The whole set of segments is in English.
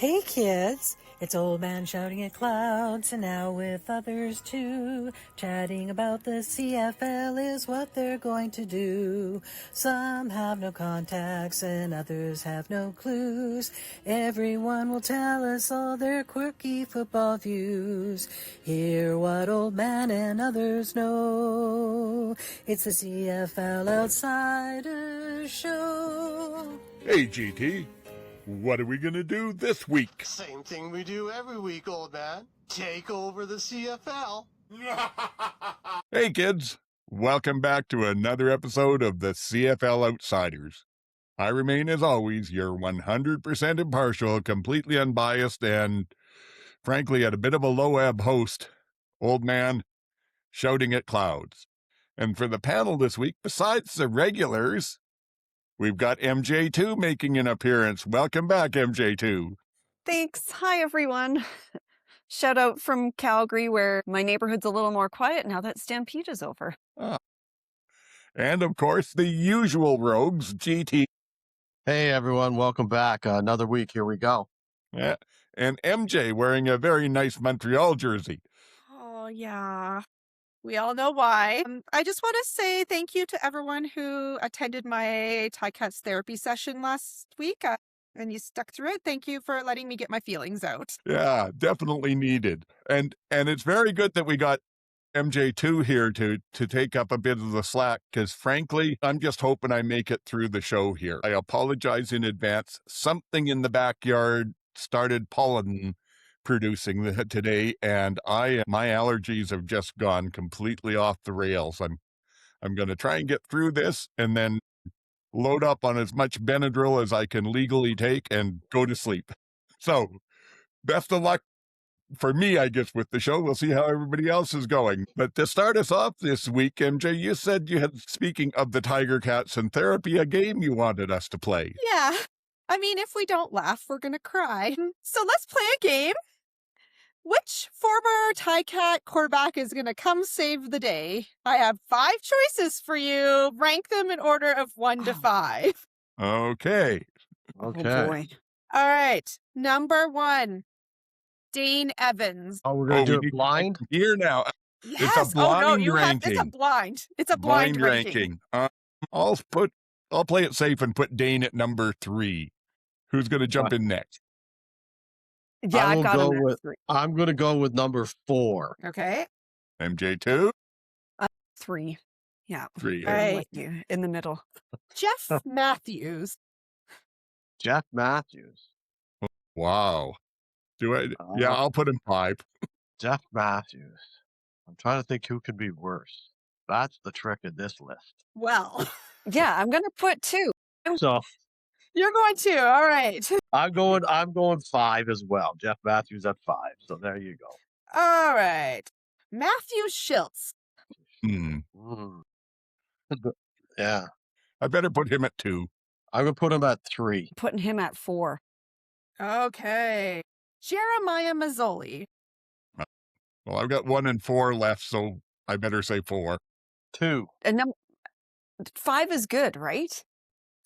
Hey kids, it's Old Man Shouting at Clouds, and now with others too. Chatting about the CFL is what they're going to do. Some have no contacts and others have no clues. Everyone will tell us all their quirky football views. Hear what Old Man and others know. It's the CFL Outsiders Show. Hey, GT. What are we going to do this week? Same thing we do every week, old man. Take over the CFL. Hey, kids. Welcome back to another episode of the CFL Outsiders. I remain, as always, your 100% impartial, completely unbiased, and, frankly, at a bit of a low-ebb host, Old Man Shouting at Clouds. And for the panel this week, besides the regulars, we've got MJ2 making an appearance. Welcome back, MJ2. Thanks. Hi, everyone. Shout out from Calgary, where my neighborhood's a little more quiet now that Stampede is over. And, of course, the usual rogues, GT. Hey, everyone. Welcome back. Another week. Here we go. Yeah. And MJ wearing a very nice Montreal jersey. Oh, yeah. We all know why. I just want to say thank you to everyone who attended my Thai Cats therapy session last week. And you stuck through it. Thank you for letting me get my feelings out. Yeah, definitely needed. And it's very good that we got MJ2 here to take up a bit of the slack, because frankly, I'm just hoping I make it through the show here. I apologize in advance. Something in the backyard started pollen producing today, and my allergies have just gone completely off the rails. I'm going to try and get through this and then load up on as much Benadryl as I can legally take and go to sleep. So, best of luck for me, I guess, with the show. We'll see how everybody else is going. But to start us off this week, MJ, you said you had, speaking of the Tiger Cats and therapy, a game you wanted us to play. Yeah. I mean, if we don't laugh, we're going to cry. So let's play a game. Which former Thai Cat quarterback is going to come save the day? I have 5 choices for you. Rank them in order of 1 to 5. Okay. Oh, boy. All right. Number 1, Dane Evans. Oh, we're going to do it blind? Here now. Yes. It's a blind ranking. ranking. It's a blind. It's a blind ranking. I'll play it safe and put Dane at number 3. Who's going to jump in next? Yeah, I've got him at 3. I'm going to go with number 4. Okay. MJ2? 3. Yeah. 3. All right. I'm with you in the middle. Jeff Matthews. Jeff Matthews. Wow. Yeah, I'll put him 5. Jeff Matthews. I'm trying to think who could be worse. That's the trick in this list. Well, Yeah, I'm going to put 2. So you're going to. All right. I'm going 5 as well. Jeff Matthews at 5. So there you go. All right. Matthew Schiltz. Mm. Yeah. I better put him at 2. I'm going to put him at 3. Putting him at 4. Okay. Jeremiah Mazzoli. Well, I've got 1 and 4 left, so I better say 4. 2. And 5 is good, right?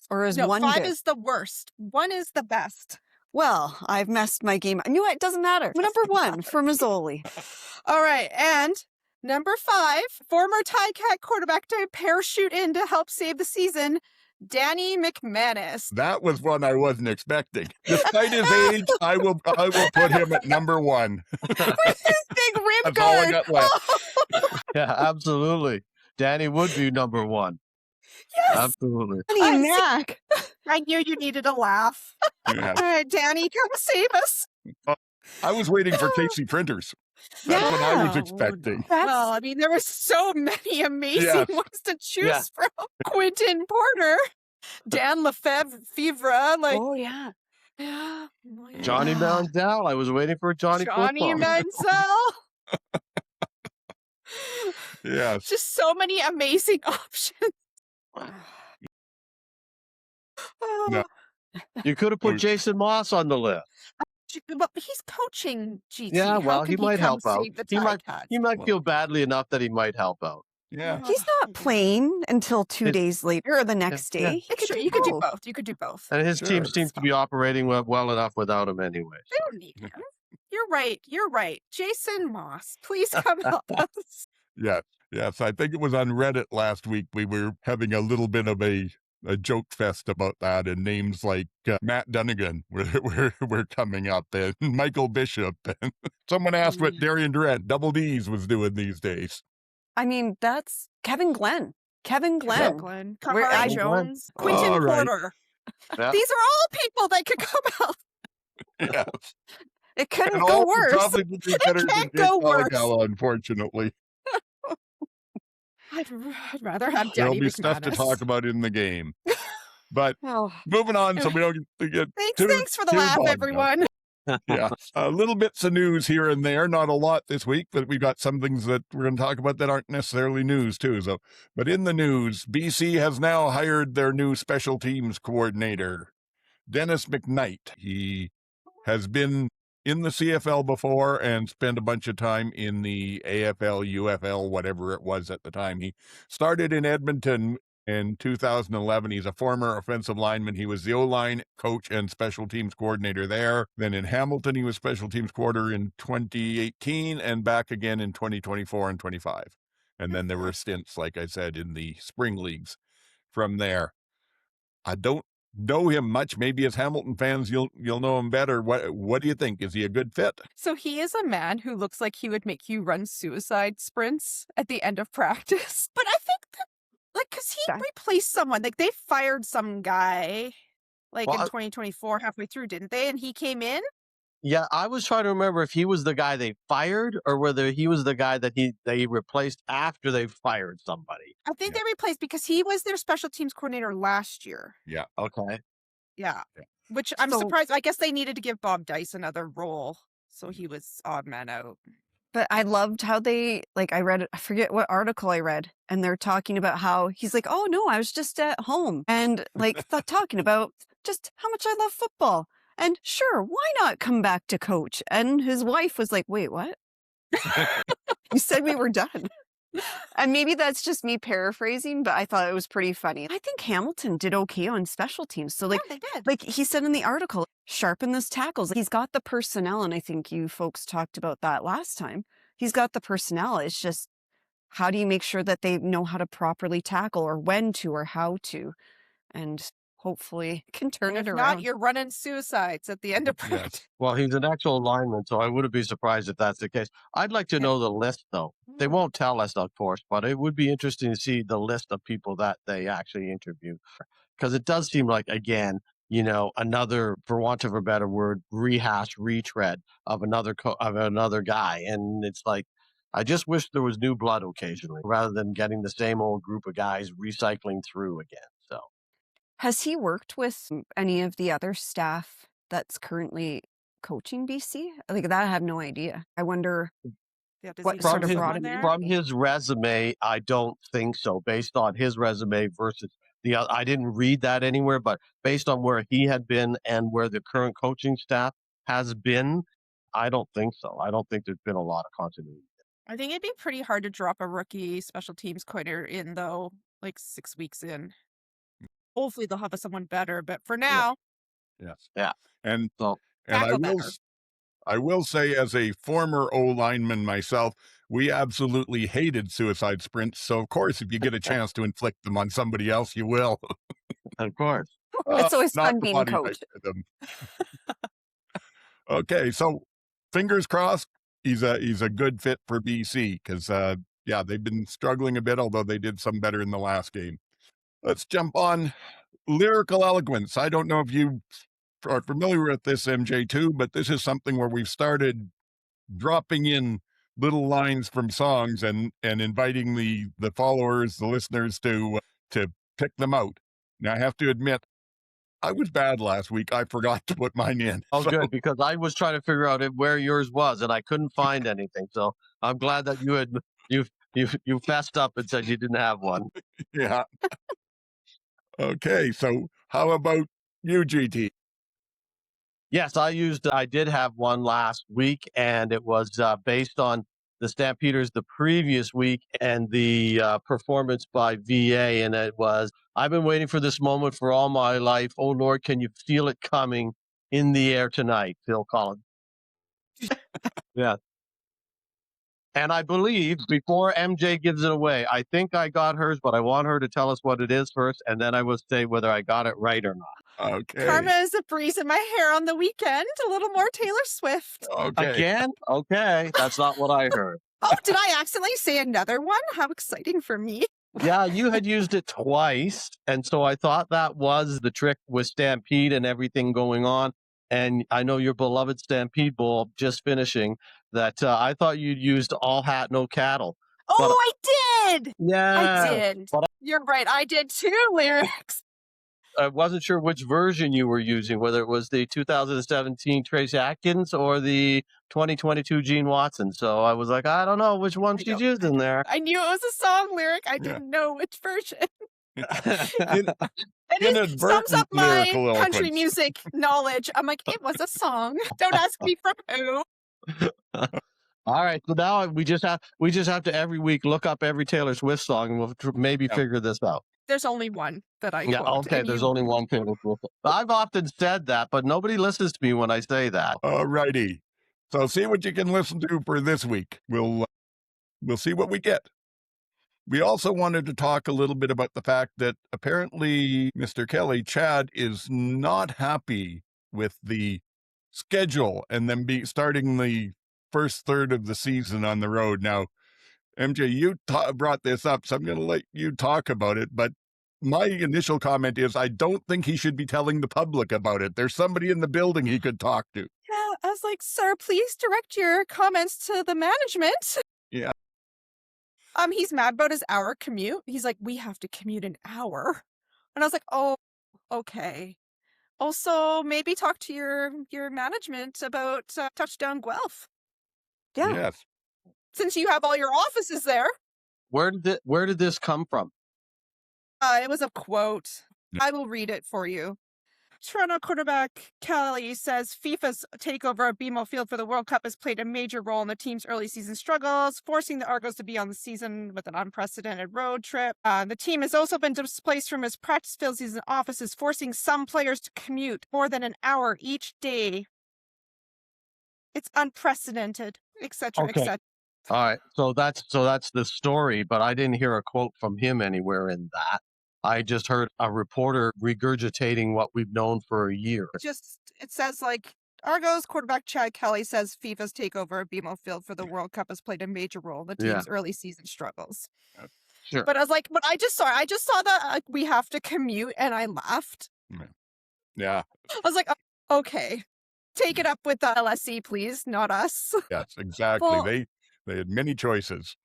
Or is No, 1 5 good? is the worst. 1 is the best. Well, I've messed my game. You know what? It doesn't matter. Number 1 for Mazzoli. All right. And number 5, former Thai Cat quarterback to parachute in to help save the season, Danny McManus. That was one I wasn't expecting. Despite his age, I will put him at number 1. With his big rib That's all I guard. got left. Yeah, absolutely. Danny would be number 1. Yes. Absolutely. Danny Mac. I knew you needed a laugh. Yeah. All right, Danny, come save us. I was waiting for Casey Printers. That's what I was expecting. Well, I mean, there were so many amazing Yes. ones to choose from. Quentin Porter, Dan Lefevre, like, Oh, yeah. yeah. Johnny Manziel. I was waiting for Johnny Johnny Football. Manziel. Yes. Just so many amazing options. No. You could have put Jason Moss on the list. But he's coaching GT. Yeah, How well, could he might come help out. save the He Thai might Cats? he might feel badly enough that he might help out. Yeah. He's not playing until 2 days later or the next yeah. day. He could Sure, do you could do both. both. You could do both. And his team Sure. seems to be operating well enough without him anyway. They don't need him. You're right. You're right. Jason Moss, please come help us. Yes. I think it was on Reddit last week. We were having a little bit of a joke fest about that, and names like Matt Dunnigan were coming up, and Michael Bishop. And someone asked what Darian Durant, Double D's, was doing these days. I mean, that's Kevin Glenn. Glenn, Where I- Kamari Jones, Quentin All right. Porter. Yeah. These are all people that could come out. Yes. It couldn't And go all would worse. probably be better than can't Jake go worse. Polagala, unfortunately. I'd rather have There'll Danny be stuff to McManus. talk about in the game. But Oh, moving on, so we don't get Thanks for the too laugh, bogged down. everyone. Yeah, little bits of news here and there, not a lot this week, but we've got some things that we're going to talk about that aren't necessarily news too. So, but in the news, BC has now hired their new special teams coordinator, Dennis McKnight. He has been in the CFL before and spent a bunch of time in the AFL, UFL, whatever it was at the time. He started in Edmonton in 2011. He's a former offensive lineman. He was the O-line coach and special teams coordinator there. Then in Hamilton, he was special teams coordinator in 2018 and back again in 2024 and 25. And then there were stints, like I said, in the spring leagues from there. I don't know him much. Maybe as Hamilton fans, you'll know him better. What do you think? Is he a good fit? So he is a man who looks like he would make you run suicide sprints at the end of practice. But I think that, because he replaced someone. They fired some guy, in 2024, halfway through, didn't they? And he came in. Yeah, I was trying to remember if he was the guy they fired or whether he was the guy that they replaced after they fired somebody. I think they replaced because he was their special teams coordinator last year. Yeah. Okay. Yeah. Which I'm surprised. I guess they needed to give Bob Dice another role. So he was odd man out. but I loved how they, I forget what article I read, and they're talking about how he's like, oh no, I was just at home. And talking about just how much I love football. And sure, why not come back to coach? And his wife was like, wait, what? You said we were done. And maybe that's just me paraphrasing, but I thought it was pretty funny. I think Hamilton did okay on special teams. So they did. like he said in the article, sharpen those tackles. He's got the personnel, and I think you folks talked about that last time. He's got the personnel. It's just, how do you make sure that they know how to properly tackle, or when to, or how to? And hopefully can turn it If around. not, you're running suicides at the end of practice. Well, he's an actual lineman, so I wouldn't be surprised if that's the case. I'd like to know the list, though. They won't tell us, of course, but it would be interesting to see the list of people that they actually interview. Because it does seem like, again, another, for want of a better word, retread of another guy. And it's like, I just wish there was new blood occasionally, rather than getting the same old group of guys recycling through again. So, Has he worked with any of the other staff that's currently coaching BC? That I have no idea. I wonder what sort of brought him in. From his resume, I don't think so. Based on his resume versus the other, I didn't read that anywhere, but based on where he had been and where the current coaching staff has been, I don't think so. I don't think there's been a lot of continuity. I think it'd be pretty hard to drop a rookie special teams coordinator in, though, 6 weeks in. Hopefully they'll have someone better, but for now. Yes. Yeah. And so, I will say, as a former O-lineman myself, we absolutely hated suicide sprints. So, of course, if you get a chance to inflict them on somebody else, you will. Of course. It's always fun being coach. Okay, so fingers crossed he's a good fit for BC because, they've been struggling a bit, although they did some better in the last game. Let's jump on Lyrical Eloquence. I don't know if you are familiar with this, MJ2, but this is something where we've started dropping in little lines from songs and inviting the followers, the listeners to pick them out. Now, I have to admit, I was bad last week. I forgot to put mine in. Oh, good, because I was trying to figure out where yours was, and I couldn't find anything. So I'm glad that you fessed up and said you didn't have one. Yeah. Okay, so how about you, GT? Yes, I did have one last week, and it was based on the Stampeders the previous week and the performance by VA. And it was, I've been waiting for this moment for all my life. Oh, Lord, can you feel it coming in the air tonight, Phil Collins? Yeah. And I believe, before MJ gives it away, I think I got hers, but I want her to tell us what it is first, and then I will say whether I got it right or not. Okay. Karma is a breeze in my hair on the weekend. A little more Taylor Swift. Okay. Again? Okay. That's not what I heard. Oh, did I accidentally say another one? How exciting for me. Yeah, you had used it twice. And so I thought that was the trick with Stampede and everything going on. And I know your beloved Stampede Bowl just finishing that I thought you'd used all hat, no cattle. Oh, I did. Yeah. I did. But You're right. I did too, Lyrics. I wasn't sure which version you were using, whether it was the 2017 Trace Atkins or the 2022 Gene Watson. So I was like, I don't know which one she's using there. I knew it was a song lyric. I didn't know which version. It sums up my lyrical country eloquence. music knowledge. I'm like, it was a song. Don't ask me from who. All right, so now we just have to every week look up every Taylor Swift song, and we'll maybe figure this out. There's only one that I Yeah, quote, okay. and There's you- only one Taylor Swift. I've often said that, but nobody listens to me when I say that. All righty. So see what you can listen to for this week. We'll see what we get. We also wanted to talk a little bit about the fact that apparently Mr. Kelly, Chad, is not happy with the schedule and then starting the first third of the season on the road. Now, MJ, you brought this up, so I'm going to let you talk about it. But my initial comment is I don't think he should be telling the public about it. There's somebody in the building he could talk to. Yeah, I was like, sir, please direct your comments to the management. Yeah. He's mad about his hour commute. He's like, we have to commute an hour. And I was like, oh, okay. Also, maybe talk to your management about Touchdown Guelph. Yeah. Yes. Since you have all your offices there. Where did this come from? It was a quote. I will read it for you. Toronto quarterback Kelly says FIFA's takeover of BMO Field for the World Cup has played a major role in the team's early season struggles, forcing the Argos to be on the season with an unprecedented road trip. The team has also been displaced from its practice facilities and offices, forcing some players to commute more than an hour each day. It's unprecedented, etc., Okay. etc. All right, so that's the story, but I didn't hear a quote from him anywhere in that. I just heard a reporter regurgitating what we've known for a year. It says like Argos quarterback Chad Kelly says FIFA's takeover of BMO Field for the World Cup has played a major role in the team's early season struggles. Sure. But I was like, but I just saw that we have to commute, and I laughed. Yeah. I was like, oh, okay, take it up with the LSE, please, not us. Yes, exactly. Well- They had many choices.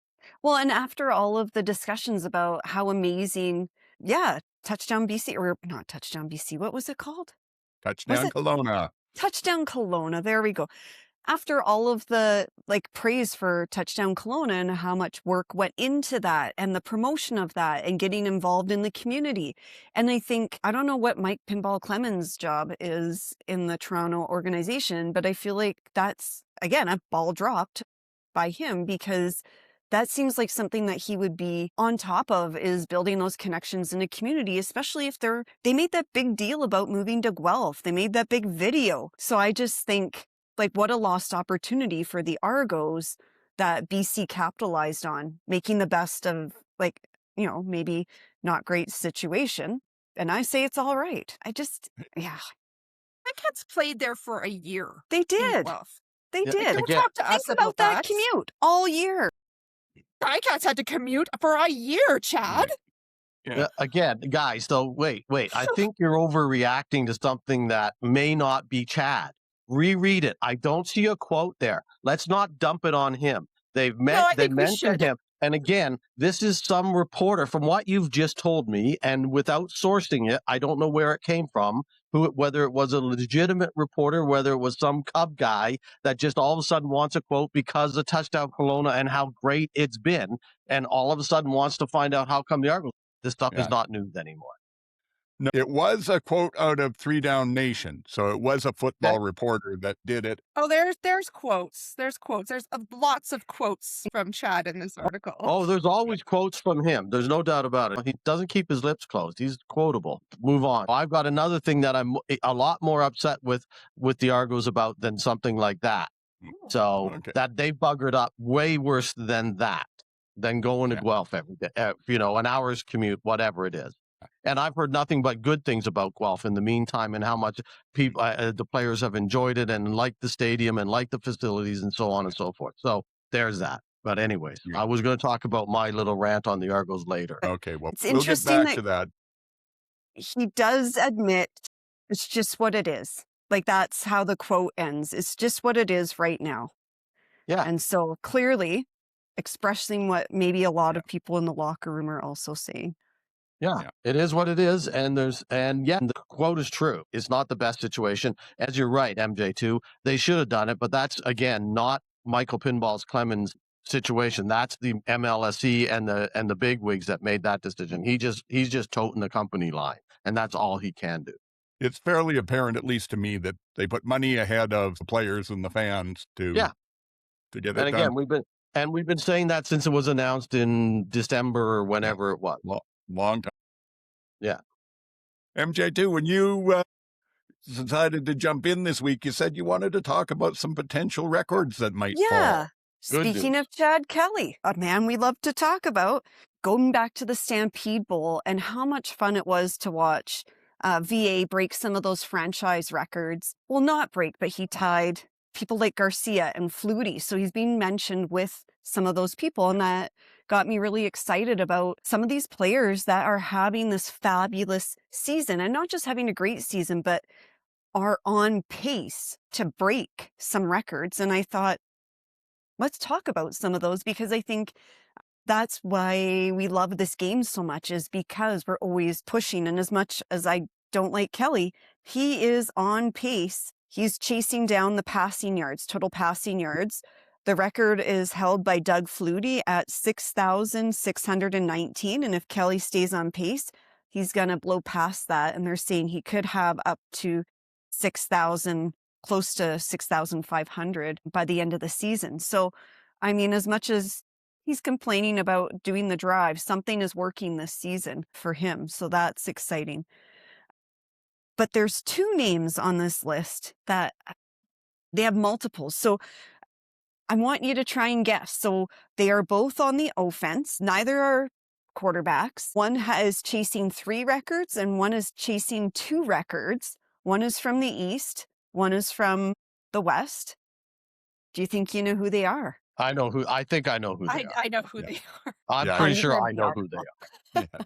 Well, and after all of the discussions about how amazing, Touchdown BC, or not Touchdown BC, what was it called? Touchdown it- Kelowna. Touchdown Kelowna, there we go. After all of the praise for Touchdown Kelowna and how much work went into that and the promotion of that and getting involved in the community. And I think, I don't know what Mike Pinball Clemens' job is in the Toronto organization, but I feel like that's, again, a ball dropped by him, because that seems like something that he would be on top of, is building those connections in a community, especially if they made that big deal about moving to Guelph. They made that big video. So I just think, what a lost opportunity for the Argos that BC capitalized on, making the best of, maybe not great situation. And I say it's all right. My cats played there for a year. They in did. Guelph. They Yeah, did. Don't Again, talk to us Think about that commute all year. My cats had to commute for a year, Chad. Yeah. Again, guys, so wait. I think you're overreacting to something that may not be Chad. Reread it. I don't see a quote there. Let's not dump it on him. They I think we mentioned should. him. And again, this is some reporter, from what you've just told me, and without sourcing it, I don't know where it came from, whether it was a legitimate reporter, whether it was some Cub guy that just all of a sudden wants a quote because of Touchdown Kelowna and how great it's been, and all of a sudden wants to find out how come the Argos. This stuff is not news anymore. No, it was a quote out of Three Down Nation. So it was a football reporter that did it. Oh, there's quotes. There's quotes. There's lots of quotes from Chad in this article. Oh, there's always quotes from him. There's no doubt about it. He doesn't keep his lips closed. He's quotable. Move on. I've got another thing that I'm a lot more upset with the Argos about than something like that. So that they buggered up way worse than that, than going to Guelph every day, an hour's commute, whatever it is. And I've heard nothing but good things about Guelph in the meantime, and how much people, the players have enjoyed it and liked the stadium and liked the facilities and so on and so forth. So there's that. But anyways, I was going to talk about my little rant on the Argos later. Okay, well, It's we'll get interesting back to that. He does admit it's just what it is. Like, that's how the quote ends. It's just what it is right now. Yeah. And so clearly expressing what maybe a lot of people in the locker room are also saying. Yeah, it is what it is. And the quote is true. It's not the best situation. As you're right, MJ2, they should have done it. But that's, again, not Michael Pinballs Clemens' situation. That's the MLSE and the bigwigs that made that decision. He's just toting the company line, and that's all he can do. It's fairly apparent, at least to me, that they put money ahead of the players and the fans to get it done. And again, we've been saying that since it was announced in December or whenever it was. Long time. Yeah. MJ2, when you decided to jump in this week, you said you wanted to talk about some potential records that might fall. Speaking of Chad Kelly, a man we love to talk about, going back to the Stampede Bowl and how much fun it was to watch VA break some of those franchise records. Well, not break, but he tied people like Garcia and Flutie. So he's being mentioned with some of those people, and that got me really excited about some of these players that are having this fabulous season, and not just having a great season, but are on pace to break some records. And I thought, let's talk about some of those, because I think that's why we love this game so much, is because we're always pushing. And as much as I don't like Kelly, he is on pace. He's chasing down the passing yards, total passing yards. The record is held by Doug Flutie at 6,619. And if Kelly stays on pace, he's going to blow past that. And they're saying he could have up to 6,000, close to 6,500 by the end of the season. So, I mean, as much as he's complaining about doing the drive, something is working this season for him. So that's exciting. But there's two names on this list that they have multiples. So I want you to try and guess. So they are both on the offense. Neither are quarterbacks. One is chasing 3 records and one is chasing 2 records. One is from the East. One is from the West. Do you think you know who they are? I think I know who they are. I know who they are. I'm pretty sure I know who they are. Yes.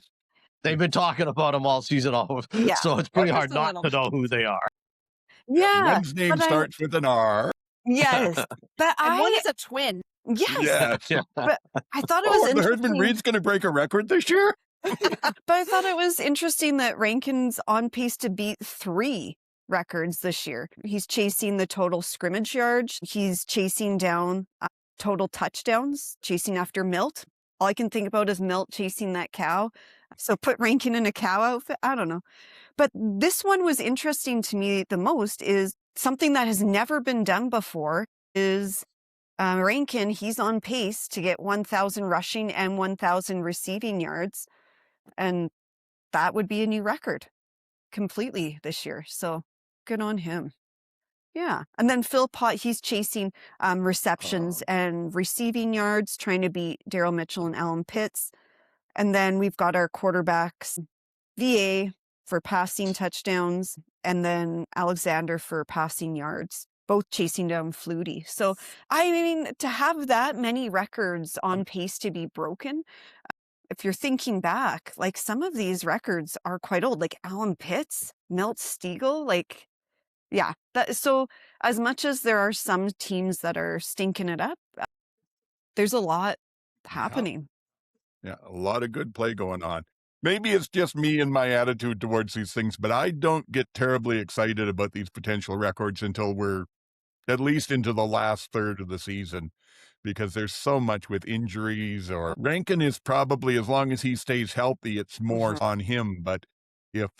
They've been talking about them all season long, so it's pretty hard not to know who they are. Yeah. One's name starts with an R. Yes. But And one is a twin. Yes. Yeah. But I thought it was the interesting. Herdman Reed's going to break a record this year? But I thought it was interesting that Rankin's on pace to beat 3 records this year. He's chasing the total scrimmage yards. He's chasing down total touchdowns, chasing after Milt. All I can think about is Milt chasing that cow. So put Rankin in a cow outfit. I don't know. But this one was interesting to me the most, is something that has never been done before is Rankin. He's on pace to get 1,000 rushing and 1,000 receiving yards. And that would be a new record completely this year. So good on him. Yeah. And then Phil Pott, he's chasing receptions and receiving yards, trying to beat Daryl Mitchell and Alan Pitts. And then we've got our quarterbacks, VA for passing touchdowns, and then Alexander for passing yards, both chasing down Flutie. So, I mean, to have that many records on pace to be broken, if you're thinking back, like some of these records are quite old, like Alan Pitts, Milt Stiegel, like, yeah. So as much as there are some teams that are stinking it up, there's a lot happening. Yeah, a lot of good play going on. Maybe it's just me and my attitude towards these things, but I don't get terribly excited about these potential records until we're at least into the last third of the season, because there's so much with injuries. Or Rankin is probably, as long as he stays healthy, it's more on him. But if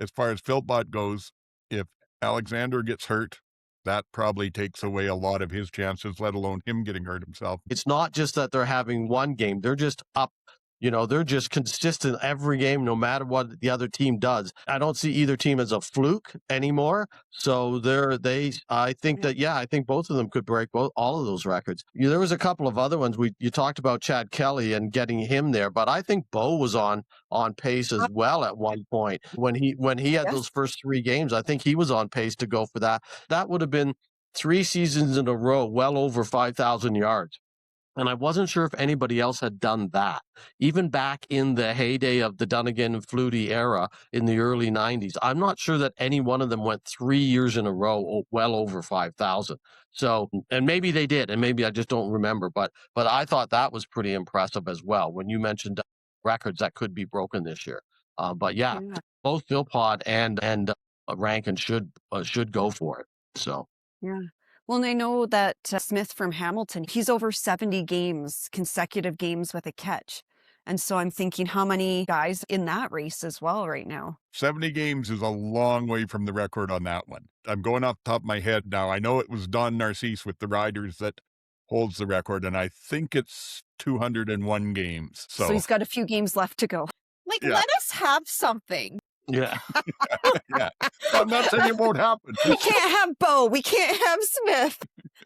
as far as Philpott goes, if Alexander gets hurt, that probably takes away a lot of his chances, let alone him getting hurt himself. It's not just that they're having one game. They're just up. They're just consistent every game, no matter what the other team does. I don't see either team as a fluke anymore. So I think both of them could break all of those records. There was a couple of other ones. You talked about Chad Kelly and getting him there, but I think Bo was on pace as well at one point when he had those first 3 games. I think he was on pace to go for that. That would have been 3 seasons in a row, well over 5,000 yards. And I wasn't sure if anybody else had done that. Even back in the heyday of the Dunnigan and Flutie era in the early 90s, I'm not sure that any one of them went 3 years in a row well over 5,000. So, and maybe they did, and maybe I just don't remember. But I thought that was pretty impressive as well when you mentioned records that could be broken this year. But both Philpott and Rankin should go for it. So. Yeah. Well, and I know that Smith from Hamilton, he's over 70 consecutive games with a catch. And so I'm thinking how many guys in that race as well right now. 70 games is a long way from the record on that one. I'm going off the top of my head now. I know it was Don Narcisse with the Riders that holds the record, and I think it's 201 games. So he's got a few games left to go. Let us have something. Yeah. Yeah. I'm not saying it won't happen. We can't have Bo. We can't have Smith.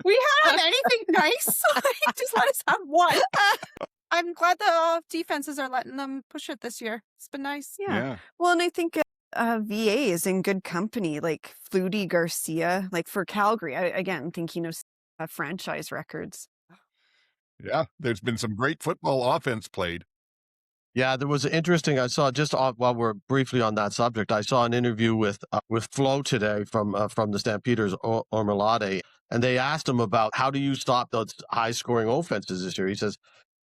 We can't have anything nice. Just let us have one. I'm glad the defenses are letting them push it this year. It's been nice. Yeah. Well, and I think VA is in good company, like Flutie, Garcia, like for Calgary. Again, thinking of franchise records. Yeah, there's been some great football offense played. Yeah, there was interesting. I saw just while we're briefly on that subject, I saw an interview with Flo today from the Stampeders Ormelade, and they asked him about how do you stop those high scoring offenses this year. He says,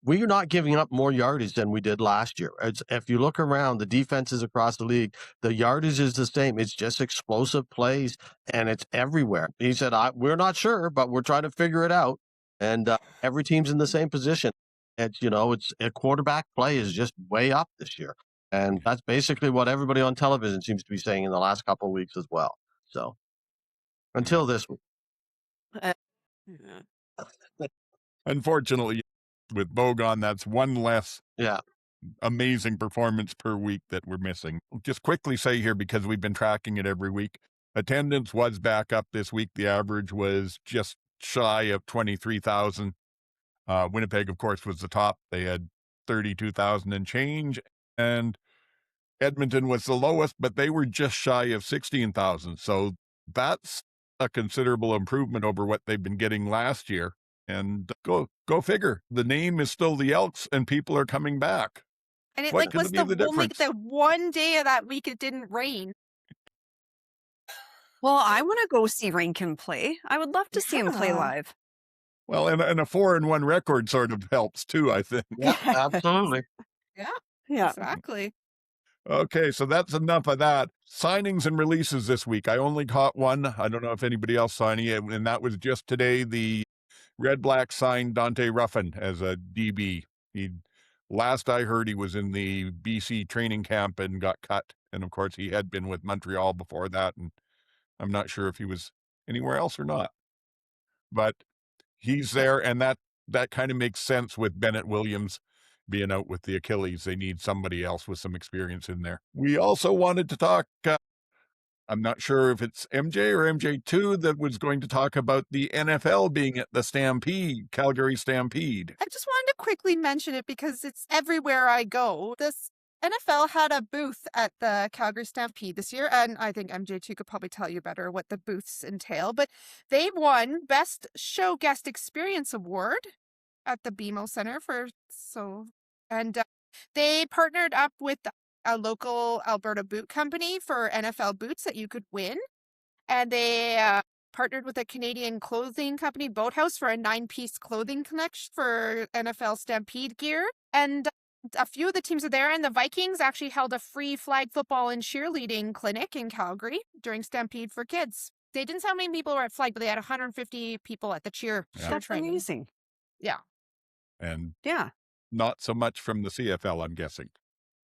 we are not giving up more yardage than we did last year. If you look around the defenses across the league, the yardage is the same. It's just explosive plays, and it's everywhere. He said, we're not sure, but we're trying to figure it out. And every team's in the same position. It's a quarterback play is just way up this year. And that's basically what everybody on television seems to be saying in the last couple of weeks as well. So until this week. Unfortunately, with Bogon, that's one less amazing performance per week that we're missing. Just quickly say here, because we've been tracking it every week, attendance was back up this week. The average was just shy of 23,000. Winnipeg, of course, was the top. They had 32,000 and change. And Edmonton was the lowest, but they were just shy of 16,000. So that's a considerable improvement over what they've been getting last year. And go figure. The name is still the Elks, and people are coming back. And it What was could be the only difference? the one day of that week it didn't rain. Well, I want to go see Rankin play. I would love to see him play live. Well, and a 4-1 record sort of helps too, I think. Yeah, absolutely. Yeah. Exactly. Okay, so that's enough of that. Signings and releases this week. I only caught one. I don't know if anybody else saw any, and that was just today. The Redblacks signed Dante Ruffin as a DB. Last I heard, he was in the BC training camp and got cut. And of course, he had been with Montreal before that, and I'm not sure if he was anywhere else or not. But he's there, and that kind of makes sense with Bennett Williams being out with the Achilles. They need somebody else with some experience in there. We also wanted to talk, I'm not sure if it's MJ or MJ2 that was going to talk about the NFL being at the Stampede, Calgary Stampede. I just wanted to quickly mention it because it's everywhere I go. This NFL had a booth at the Calgary Stampede this year, and I think MJ2 could probably tell you better what the booths entail, but they won Best Show Guest Experience Award at the BMO Center they partnered up with a local Alberta boot company for NFL boots that you could win, and they partnered with a Canadian clothing company, Boathouse, for a 9-piece clothing collection for NFL Stampede gear, and a few of the teams are there, and the Vikings actually held a free flag football and cheerleading clinic in Calgary during Stampede for kids. They didn't say how many people were at flag, but they had 150 people at the cheer That's training. amazing. And Yeah. not so much from the CFL, I'm guessing.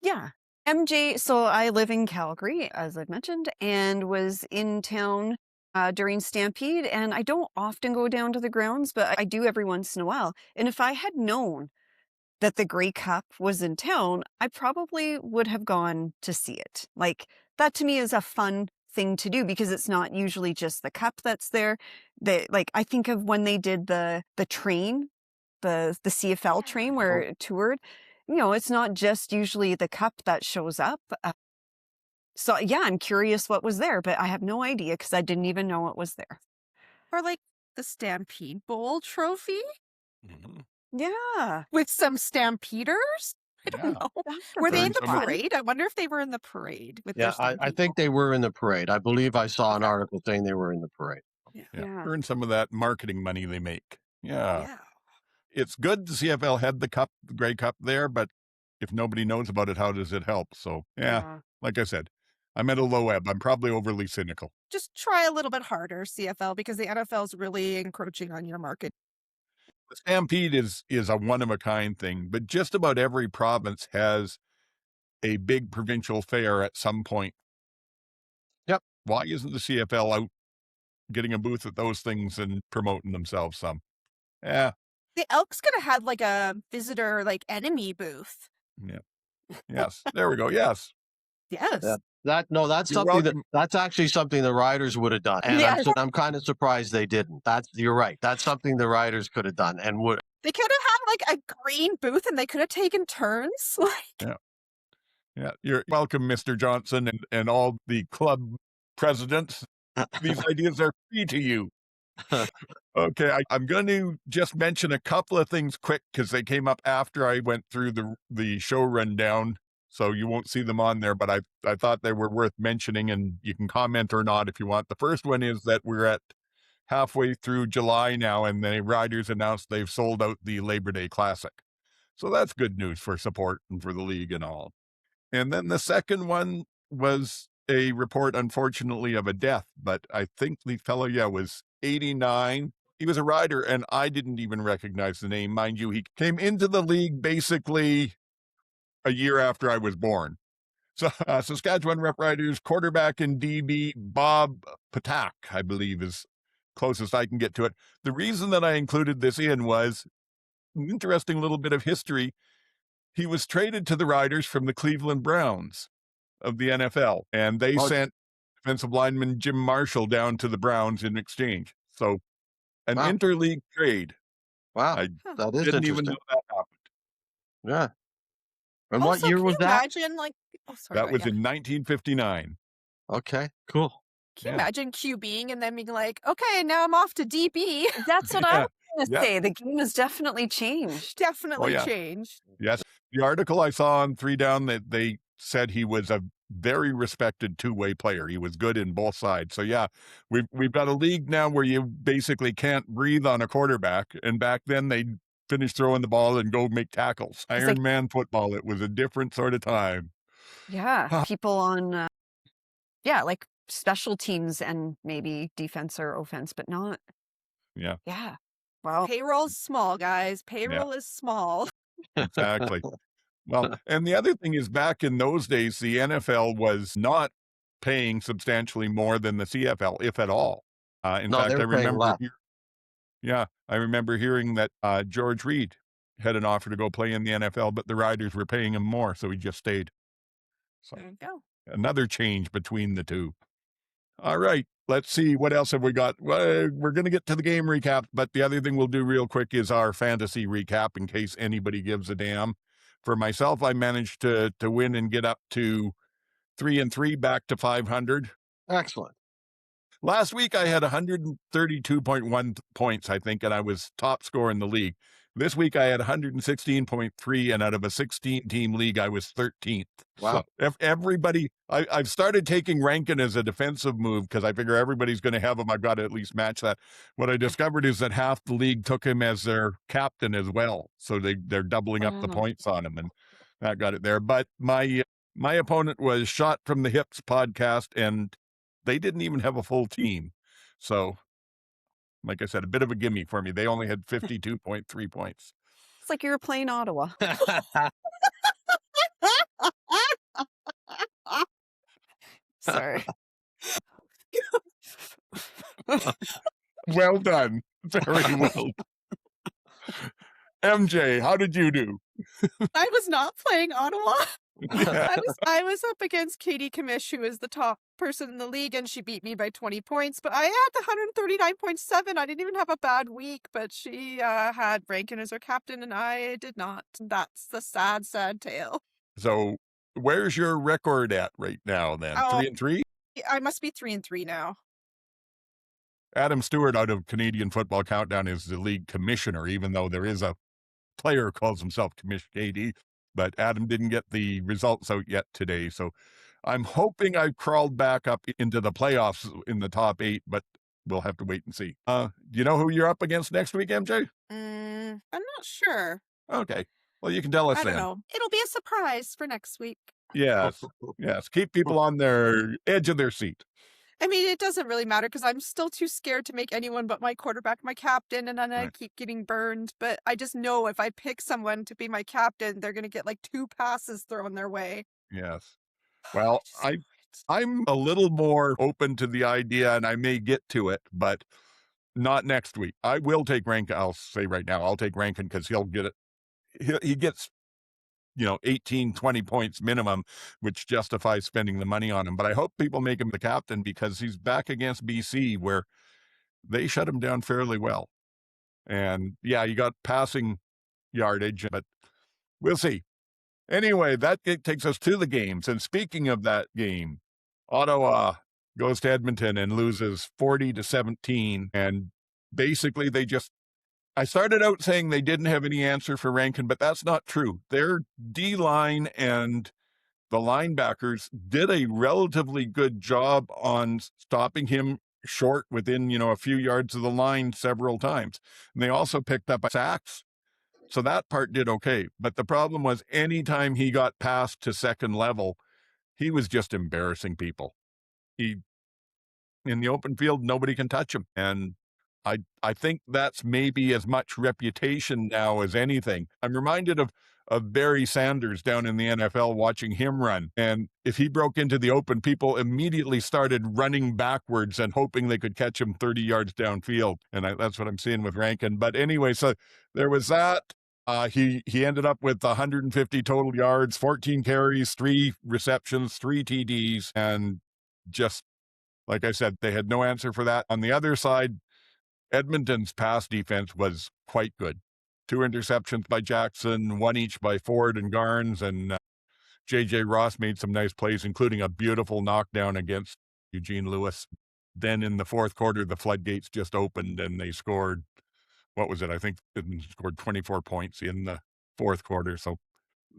Yeah. MJ, so I live in Calgary, as I've mentioned, and was in town during Stampede. And I don't often go down to the grounds, but I do every once in a while. And if I had known that the Grey Cup was in town, I probably would have gone to see it. Like, that to me is a fun thing to do because it's not usually just the cup that's there. I think of when they did the train, the CFL train where it toured. It's not just usually the cup that shows up. So yeah, I'm curious what was there, but I have no idea because I didn't even know it was there. Or like the Stampede Bowl trophy Mhm. Yeah. with some Stampeders. I don't Yeah. know. That's Were they in During the some of- parade? I wonder if they were in the parade with Yeah, their I think they were in the parade. I believe I saw an article saying they were in the parade. Yeah. Yeah. Earn some of that marketing money they make. Yeah. Yeah. It's good the CFL had the cup, the Grey Cup there, but if nobody knows about it, how does it help? So, yeah, like I said, I'm at a low ebb. I'm probably overly cynical. Just try a little bit harder, CFL, because the NFL is really encroaching on your market. The Stampede is a one-of-a-kind thing, but just about every province has a big provincial fair at some point. Yep. Why isn't the CFL out getting a booth at those things and promoting themselves some? Yeah. The Elks could have had like a visitor, like enemy booth. Yeah. Yes. There we go. Yes. Yes. Yeah. That's You're something welcome. that's actually something the riders would have done. And Yes. I'm kind of surprised they didn't. You're right. That's something the riders could have done and would. They could have had like a green booth and they could have taken turns. Like, Yeah. You're welcome, Mr. Johnson, and all the club presidents. These ideas are free to you. Okay, I'm going to just mention a couple of things quick because they came up after I went through the show rundown, so you won't see them on there, but I thought they were worth mentioning, and you can comment or not if you want. The first one is that we're at halfway through July now, and the riders announced they've sold out the Labor Day Classic. So that's good news for support and for the league and all. And then the second one was a report, unfortunately, of a death, but I think the fellow, was 89. He was a rider, and I didn't even recognize the name. Mind you, he came into the league basically a year after I was born. So Saskatchewan Rough Riders quarterback and DB Bob Patak, I believe, is closest I can get to it. The reason that I included this in was an interesting little bit of history. He was traded to the Riders from the Cleveland Browns of the NFL, and they sent defensive lineman Jim Marshall down to the Browns in exchange. So an interleague trade. Wow. That is Didn't interesting. even know that happened. Yeah. And also, what year can was you that? imagine like That was in 1959. Okay, cool. Can you imagine QBing and then being like, okay, now I'm off to DB. That's what I was going to Yeah. say. The game has definitely changed. Definitely yeah. changed. Yes. The article I saw on 3 Down that they said he was a very respected two-way player. He was good in both sides. So yeah, we've got a league now where you basically can't breathe on a quarterback. And back then they'd finish throwing the ball and go make tackles. Iron Man football. It was a different sort of time. Yeah. People on, like special teams and maybe defense or offense, but not. Yeah. Yeah. Wow. Payroll's small, guys. Payroll is small. Exactly. Well, and the other thing is back in those days, the NFL was not paying substantially more than the CFL, if at all. In fact, I remember, I remember hearing that George Reed had an offer to go play in the NFL, but the Riders were paying him more, so he just stayed. So There you go. another change between the two. All right, let's see. What else have we got? Well, we're going to get to the game recap, but the other thing we'll do real quick is our fantasy recap in case anybody gives a damn. For myself, I managed to win and get up to 3-3, back to 500. Excellent. Last week, I had 132.1 points, I think, and I was top scorer in the league. This week, I had 116.3, and out of a 16-team league, I was 13th. Wow. So everybody, I've started taking Rankin as a defensive move because I figure everybody's going to have him. I've got to at least match that. What I discovered is that half the league took him as their captain as well. So they're doubling up the points on him, and that got it there. But my opponent was Shot from the Hips podcast, and they didn't even have a full team. So, like I said, a bit of a gimme for me. They only had 52.3 points. It's like you were playing Ottawa. Sorry. Well done. Very well. MJ, how did you do? I was not playing Ottawa. Yeah. I was up against Katie Kamish, who is the top person in the league, and she beat me by 20 points. But I had the 139.7. I didn't even have a bad week, but she had Rankin as her captain, and I did not. That's the sad, sad tale. So where's your record at right now then? Oh. 3-3? I must be 3-3 now. Adam Stewart out of Canadian Football Countdown is the league commissioner, even though there is a player who calls himself Commish KD. But Adam didn't get the results out yet today. So I'm hoping I've crawled back up into the playoffs in the top 8, but we'll have to wait and see. Do you know who you're up against next week, MJ? I'm not sure. Okay. Well, you can tell us I then. don't know. It'll be a surprise for next week. Yes. Yes. Keep people on their edge of their seat. I mean, it doesn't really matter because I'm still too scared to make anyone but my quarterback my captain, and then I Right. keep getting burned. But I just know if I pick someone to be my captain, they're going to get like 2 passes thrown their way. Yes. Well, I'm a little more open to the idea, and I may get to it, but not next week. I will take Rankin. I'll say right now, I'll take Rankin because he'll get it. He gets, 18, 20 points minimum, which justifies spending the money on him. But I hope people make him the captain because he's back against BC where they shut him down fairly well. And yeah, you got passing yardage, but we'll see. Anyway, that takes us to the games. And speaking of that game, Ottawa goes to Edmonton and loses 40-17. And basically I started out saying they didn't have any answer for Rankin, but that's not true. Their D-line and the linebackers did a relatively good job on stopping him short within, a few yards of the line several times. And they also picked up sacks. So that part did okay. But the problem was anytime he got passed to second level, he was just embarrassing people. In the open field, nobody can touch him. And I think that's maybe as much reputation now as anything. I'm reminded of Barry Sanders down in the NFL watching him run. And if he broke into the open, people immediately started running backwards and hoping they could catch him 30 yards downfield. And that's what I'm seeing with Rankin. But anyway, so there was that. He ended up with 150 total yards, 14 carries, 3 receptions, 3 TDs, and just, like I said, they had no answer for that. On the other side, Edmonton's pass defense was quite good. 2 interceptions by Jackson, 1 each by Ford and Garnes, and J.J. Ross made some nice plays, including a beautiful knockdown against Eugene Lewis. Then in the fourth quarter, the floodgates just opened and they scored, what was it? I think they scored 24 points in the fourth quarter. So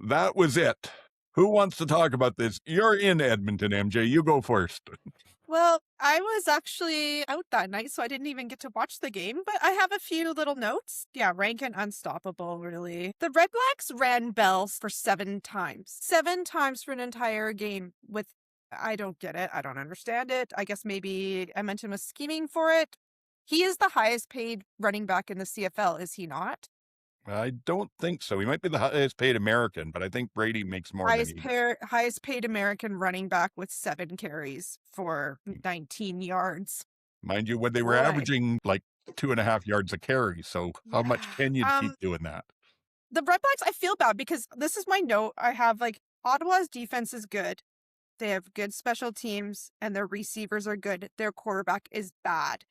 that was it. Who wants to talk about this? You're in Edmonton, MJ. You go first. Well, I was actually out that night, so I didn't even get to watch the game, but I have a few little notes. Yeah, Rankin unstoppable, really. The Redblacks ran bells for 7 times. 7 times for an entire game I don't get it. I don't understand it. I guess maybe Edmonton was scheming for it. He is the highest paid running back in the CFL, is he not? I don't think so. He might be the highest paid American, but I think Brady makes more than he does. Highest paid American running back with 7 carries for 19 yards. Mind you, when they were Boy. averaging like 2.5 yards a carry. So how much can you keep doing that? The Redblacks, I feel bad because this is my note. I have Ottawa's defense is good. They have good special teams and their receivers are good. Their quarterback is bad.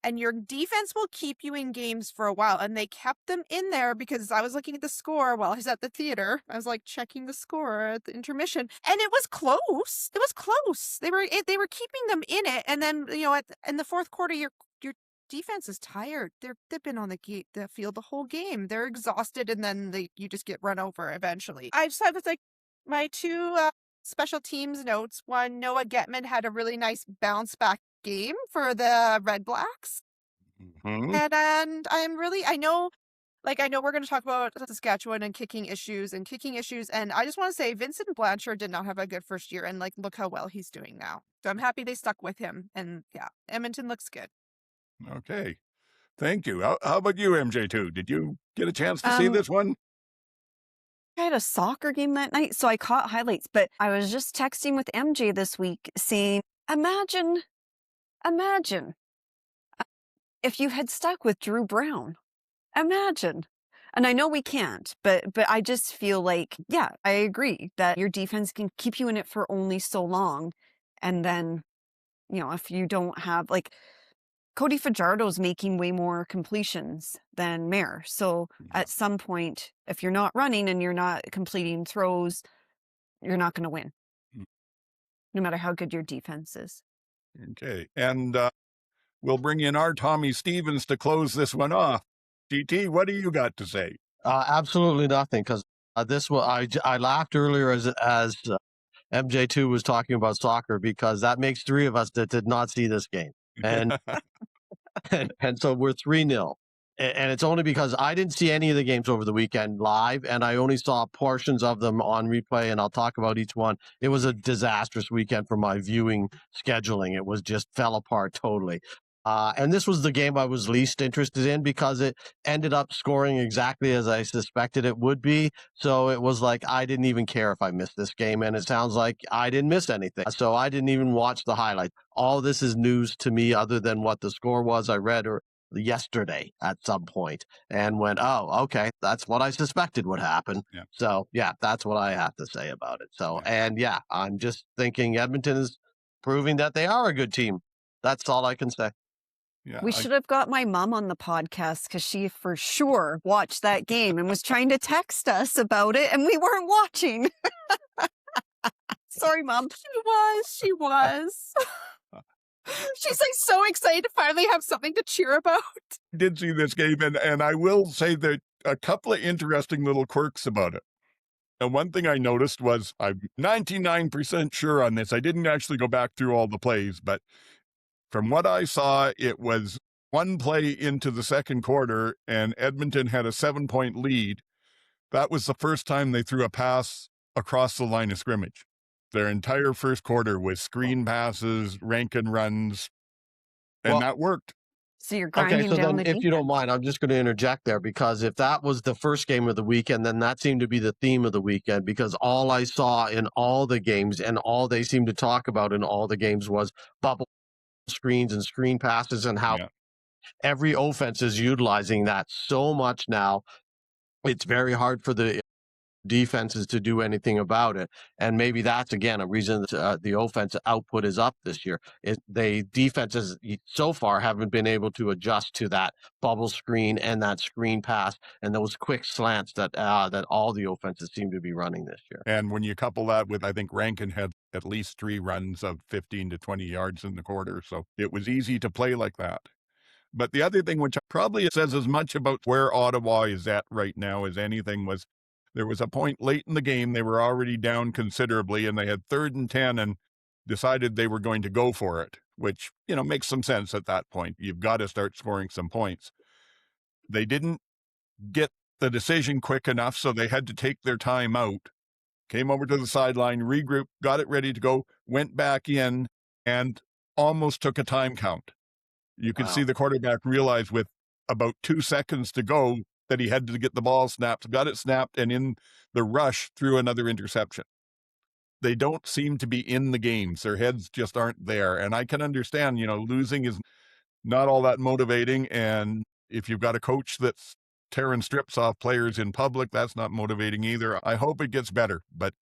And your defense will keep you in games for a while. And they kept them in there because I was looking at the score while I was at the theater. I was checking the score at the intermission, and it was close. It was close. They were keeping them in it. And then in the fourth quarter, your defense is tired. They've been on the field the whole game. They're exhausted, and then you just get run over eventually. I just have my 2 special teams notes. One, Noah Getman had a really nice bounce back game for the Redblacks. Mm-hmm. And I know we're going to talk about Saskatchewan and kicking issues, and I just want to say Vincent Blanchard did not have a good first year, and look how well he's doing now. So I'm happy they stuck with him, and yeah, Edmonton looks good. Okay. Thank you. How about you, MJ2? Did you get a chance to see this one? I had a soccer game that night, so I caught highlights, but I was just texting with MJ this week saying, imagine if you had stuck with Drew Brown. Imagine. And I know we can't, but I just feel like, yeah, I agree that your defense can keep you in it for only so long. And then, if you don't have, like, Cody Fajardo's making way more completions than Mayer. So at some point, if you're not running and you're not completing throws, you're not going to win, no matter how good your defense is. Okay. And we'll bring in our Tommy Stevens to close this one off. GT, what do you got to say? Absolutely nothing, because this one I laughed earlier as MJ2 was talking about soccer, because that makes three of us that did not see this game, and and so we're 3-0. And it's only because I didn't see any of the games over the weekend live, and I only saw portions of them on replay, and I'll talk about each one. It was a disastrous weekend for my viewing scheduling. It was just fell apart totally. And this was the game I was least interested in, because it ended up scoring exactly as I suspected it would be. So it was like I didn't even care if I missed this game, and it sounds like I didn't miss anything. So I didn't even watch the highlights. All this is news to me other than what the score was. I read yesterday at some point and went, oh, okay, that's what I suspected would happen. Yeah. So yeah, that's what I have to say about it. So, and yeah, I'm just thinking Edmonton is proving that they are a good team. That's all I can say. Yeah, We should have got my mom on the podcast, because she for sure watched that game and was trying to text us about it, and we weren't watching. Sorry, Mom. She was. She's like so excited to finally have something to cheer about. I did see this game, and I will say that a couple of interesting little quirks about it. And one thing I noticed was, I'm 99% sure on this. I didn't actually go back through all the plays, but from what I saw, it was one play into the second quarter, and Edmonton had a 7-point lead. That was the first time they threw a pass across the line of scrimmage. Their entire first quarter was screen passes, rank and runs, and that worked. So you're grinding so down then, the if you don't mind, I'm just going to interject there, because if that was the first game of the weekend, then that seemed to be the theme of the weekend, because all I saw in all the games and all they seemed to talk about in all the games was bubble screens and screen passes, and how every offense is utilizing that so much now. It's very hard for the defenses to do anything about it, and maybe that's again a reason that the offensive output is up this year. Defenses so far haven't been able to adjust to that bubble screen and that screen pass and those quick slants that all the offenses seem to be running this year. And when you couple that with, I think Rankin had at least 3 runs of 15 to 20 yards in the quarter, so it was easy to play like that. But the other thing, which probably says as much about where Ottawa is at right now as anything, was there was a point late in the game, they were already down considerably, and they had 3rd and 10 and decided they were going to go for it, which, makes some sense at that point. You've got to start scoring some points. They didn't get the decision quick enough, so they had to take their time out, came over to the sideline, regrouped, got it ready to go, went back in, and almost took a time count. You could see the quarterback realize with about 2 seconds to go that he had to get the ball snapped, got it snapped, and in the rush threw another interception. They don't seem to be in the games. Their heads just aren't there. And I can understand, losing is not all that motivating. And if you've got a coach that's tearing strips off players in public, that's not motivating either. I hope it gets better, but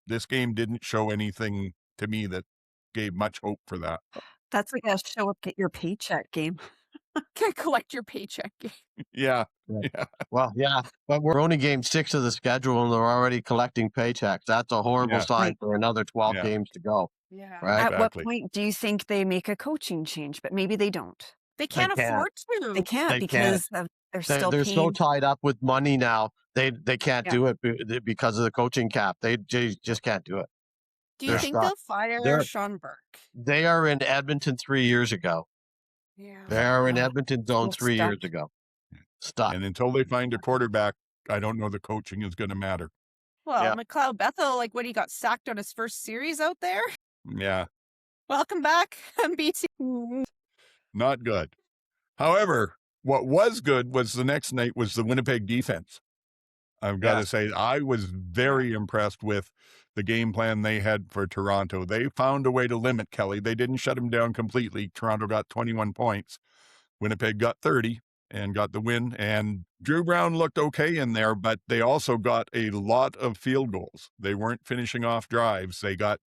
this game didn't show anything to me that gave much hope for that. That's like a show up, get your paycheck game. Can't collect your paycheck. Yeah. Well, yeah, but we're only game 6 of the schedule and they're already collecting paychecks. That's a horrible sign for another 12 games to go. Yeah. Right? At what Exactly. point do you think they make a coaching change? But maybe they don't. They can't afford to. They can't They because they're still They're paying. so tied up with money now. They can't do it because of the coaching cap. They just can't do it. Do you think they'll fire Sean Burke? They are in Edmonton 3 years ago. Yeah. They are in Edmonton zone 3 years ago. Stuck. And until they find a quarterback, I don't know the coaching is going to matter. Well, McLeod Bethel, when he got sacked on his first series out there. Yeah. Welcome back, BT. Not good. However, what was good was the next night was the Winnipeg defense. I've got to Yes. say, I was very impressed with the game plan they had for Toronto. They found a way to limit Kelly. They didn't shut him down completely. Toronto got 21 points. Winnipeg got 30 and got the win. And Drew Brown looked okay in there, but they also got a lot of field goals. They weren't finishing off drives. They got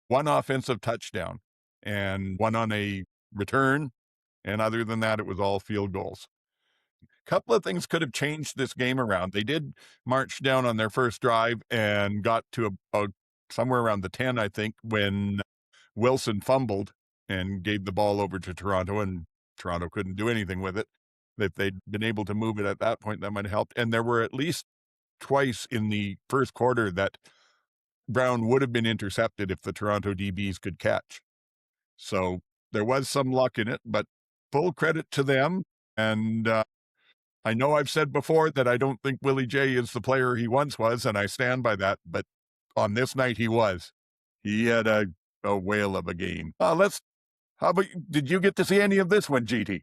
one offensive touchdown and one on a return. And other than that, it was all field goals. Couple of things could have changed this game around. They did march down on their first drive and got to about somewhere around the 10, I think, when Wilson fumbled and gave the ball over to Toronto, and Toronto couldn't do anything with it. If they'd been able to move it at that point, that might have helped. And there were at least twice in the first quarter that Brown would have been intercepted if the Toronto DBs could catch. So there was some luck in it, but full credit to them. And I know I've said before that I don't think Willie J is the player he once was, and I stand by that. But on this night, he was. He had a whale of a game. Did you get to see any of this one, GT?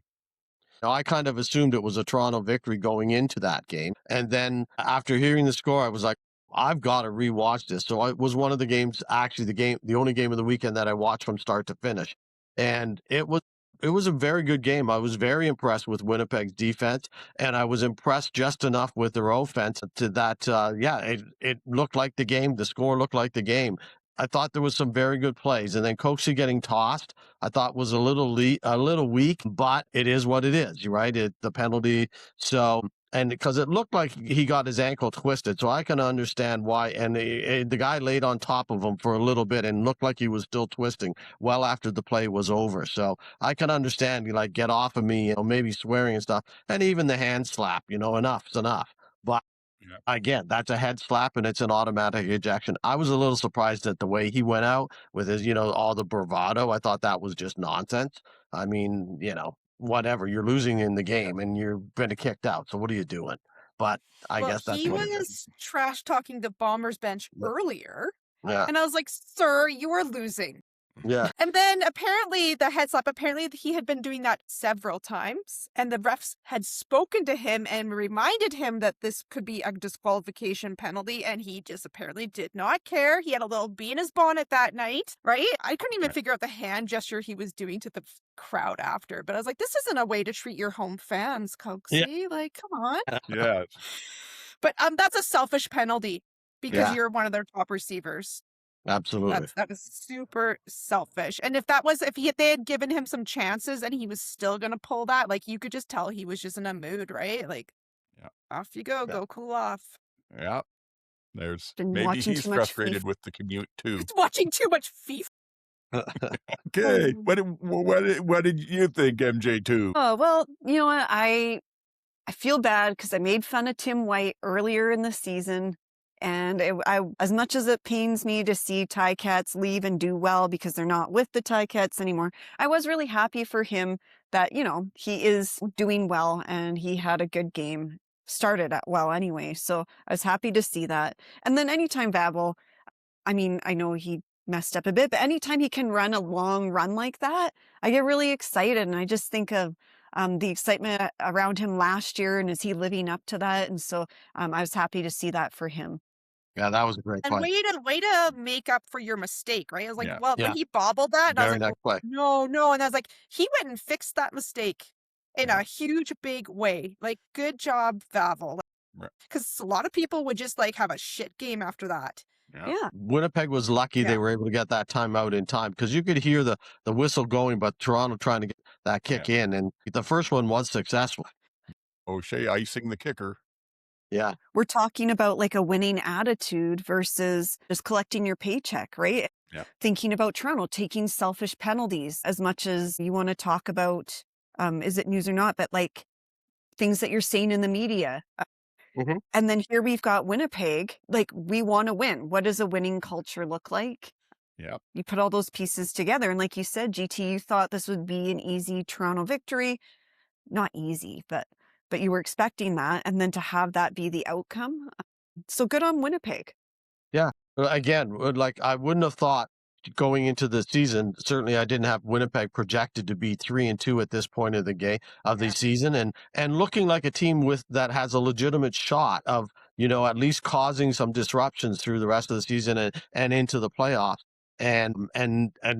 Now, I kind of assumed it was a Toronto victory going into that game. And then after hearing the score, I was like, I've got to rewatch this. So it was one of the games, actually the only game of the weekend that I watched from start to finish. And it was a very good game. I was very impressed with Winnipeg's defense, and I was impressed just enough with their offense to that, it looked like the game. The score looked like the game. I thought there was some very good plays, and then Coxie getting tossed, I thought was a little weak, but it is what it is, right? The penalty. So, and because it looked like he got his ankle twisted, so I can understand why. And the guy laid on top of him for a little bit and looked like he was still twisting well after the play was over. So I can understand, like, get off of me, maybe swearing and stuff, and even the hand slap, enough's enough. But again, that's a head slap and it's an automatic ejection. I was a little surprised at the way he went out with his, all the bravado. I thought that was just nonsense. I mean, whatever, you're losing in the game and you're been kicked out. So what are you doing? But I guess that's he what it is. was trash talking the Bombers bench earlier. Yeah. And I was like, sir, you are losing. Yeah. And then apparently the head slap, he had been doing that several times. And the refs had spoken to him and reminded him that this could be a disqualification penalty. And he just apparently did not care. He had a little bee in his bonnet that night, right? I couldn't even figure out the hand gesture he was doing to the crowd after. But I was like, this isn't a way to treat your home fans, Coxie. Yeah. Like, come on. Yeah. But that's a selfish penalty because you're one of their top receivers. Absolutely. That was super selfish. And if they had given him some chances and he was still going to pull that, like, you could just tell he was just in a mood, right? Like, off you go, go cool off. Yeah. There's Been maybe watching he's too much frustrated FIFA. with the commute too. It's watching too much FIFA. Okay. What did you think, MJ2? Oh, well, you know what? I feel bad because I made fun of Tim White earlier in the season. And as much as it pains me to see Ticats leave and do well because they're not with the Ticats anymore, I was really happy for him that, he is doing well and he had a good game, started at well anyway. So I was happy to see that. And then anytime Babel, I know he messed up a bit, but anytime he can run a long run like that, I get really excited. And I just think of the excitement around him last year, and is he living up to that? And so I was happy to see that for him. Yeah, that was a great And play. way to make up for your mistake, right? I was like, when Yeah. he bobbled that, and I was Very like, next play. no. And I was like, he went and fixed that mistake in a huge, big way. Like, good job, Vavel. Right. Because a lot of people would just have a shit game after that. Yeah. Winnipeg was lucky they were able to get that timeout in time because you could hear the whistle going, but Toronto trying to get that kick in. And the first one was successful. O'Shea icing the kicker. Yeah. We're talking about like a winning attitude versus just collecting your paycheck, right? Yeah. Thinking about Toronto, taking selfish penalties as much as you want to talk about, is it news or not, but like things that you're saying in the media. Mhm. And then here we've got Winnipeg, like we want to win. What does a winning culture look like? Yeah. You put all those pieces together. And like you said, GT, you thought this would be an easy Toronto victory. Not easy, but you were expecting that. And then to have that be the outcome. So good on Winnipeg. Yeah. Again, like I wouldn't have thought going into the season, certainly I didn't have Winnipeg projected to be 3-2 at this point of the game of the season and looking like a team that has a legitimate shot of at least causing some disruptions through the rest of the season and into the playoffs. And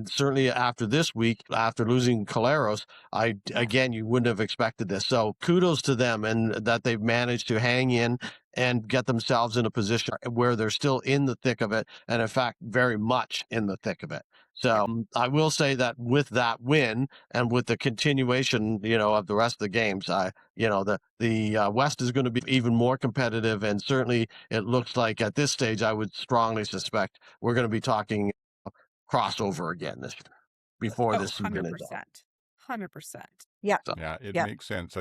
certainly after this week, after losing Caleros, again, you wouldn't have expected this. So kudos to them, and that they've managed to hang in and get themselves in a position where they're still in the thick of it, and in fact, very much in the thick of it. So I will say that with that win and with the continuation, of the rest of the games, the West is going to be even more competitive, and certainly it looks like at this stage, I would strongly suspect we're going to be talking crossover again this year before this season is done. 100%. Yeah. So, Yeah, it makes sense.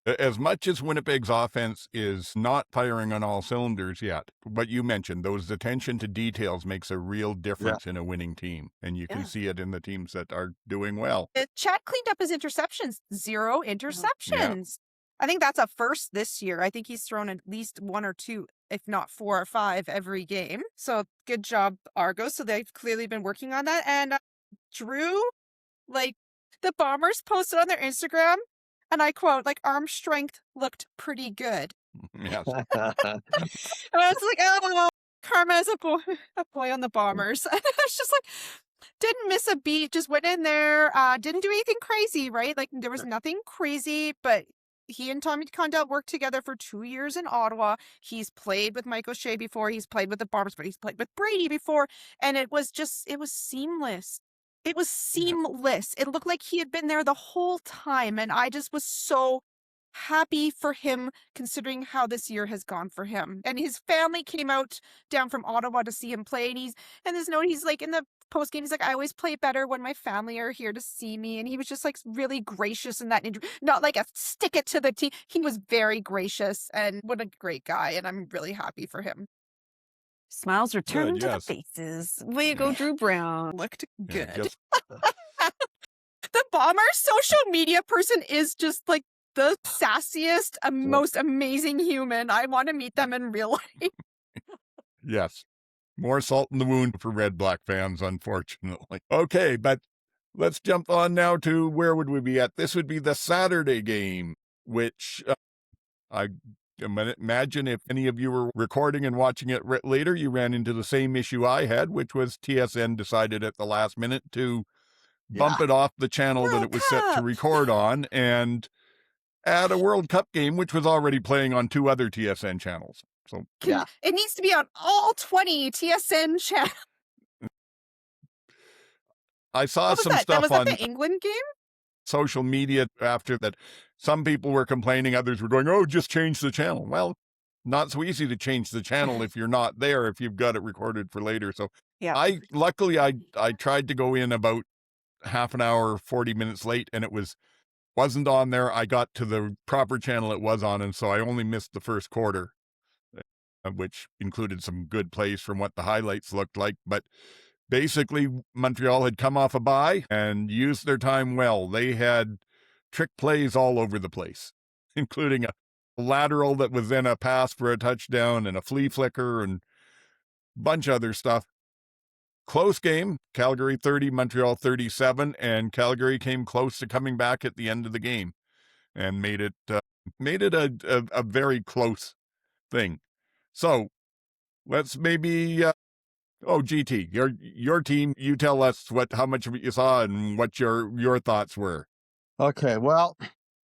As much as Winnipeg's offense is not firing on all cylinders yet, what you mentioned, those attention to details makes a real difference in a winning team. And you can see it in the teams that are doing well. Chad cleaned up his interceptions. 0 interceptions. I think that's a first this year. I think he's thrown at least 1 or 2, if not 4 or 5 every game. So good job, Argos. So they've clearly been working on that. And Drew, the Bombers posted on their Instagram, and I quote, arm strength looked pretty good. Yes. And I was like, oh, karma is a boy on the Bombers. And I was just like, didn't miss a beat, just went in there, didn't do anything crazy, right? There was nothing crazy, but he and Tommy Condell worked together for 2 years in Ottawa. He's played with Mike O'Shea before. He's played with the Bombers, but he's played with Brady before. And it was seamless. It was seamless. It looked like he had been there the whole time. And I just was so happy for him, considering how this year has gone for him. And his family came out down from Ottawa to see him play. And he's in the post game, he's like, I always play better when my family are here to see me. And he was just really gracious in that interview. Not like a stick it to the team. He was very gracious, and what a great guy. And I'm really happy for him. Smiles return to the yes. faces. Way to go, Drew Brown. Looked good. Yeah, just- The Bomber social media person is just the sassiest, most amazing human. I want to meet them in real life. Yes. More salt in the wound for Redblack fans, unfortunately. Okay, but let's jump on now to where would we be at? This would be the Saturday game, which I imagine if any of you were recording and watching it later, you ran into the same issue I had, which was TSN decided at the last minute to bump it off the channel that it was set to record on and add a World Cup game, which was already playing on 2 other TSN channels. So it needs to be on all 20 TSN channels. I saw some stuff was on that the England game? social media after that. Some people were complaining, others were going, oh, just change the channel. Well, not so easy to change the channel if you're not there, if you've got it recorded for later. So luckily I tried to go in about half an hour, 40 minutes late, and it wasn't on there. I got to the proper channel it was on, and so I only missed the first quarter, which included some good plays from what the highlights looked like. But basically, Montreal had come off a bye and used their time well. They had trick plays all over the place, including a lateral that was then a pass for a touchdown and a flea flicker and a bunch of other stuff. Close game, Calgary 30, Montreal 37, and Calgary came close to coming back at the end of the game and made it a very close thing. So let's maybe, GT, your team, you tell us how much of it you saw and what your thoughts were. Okay, well,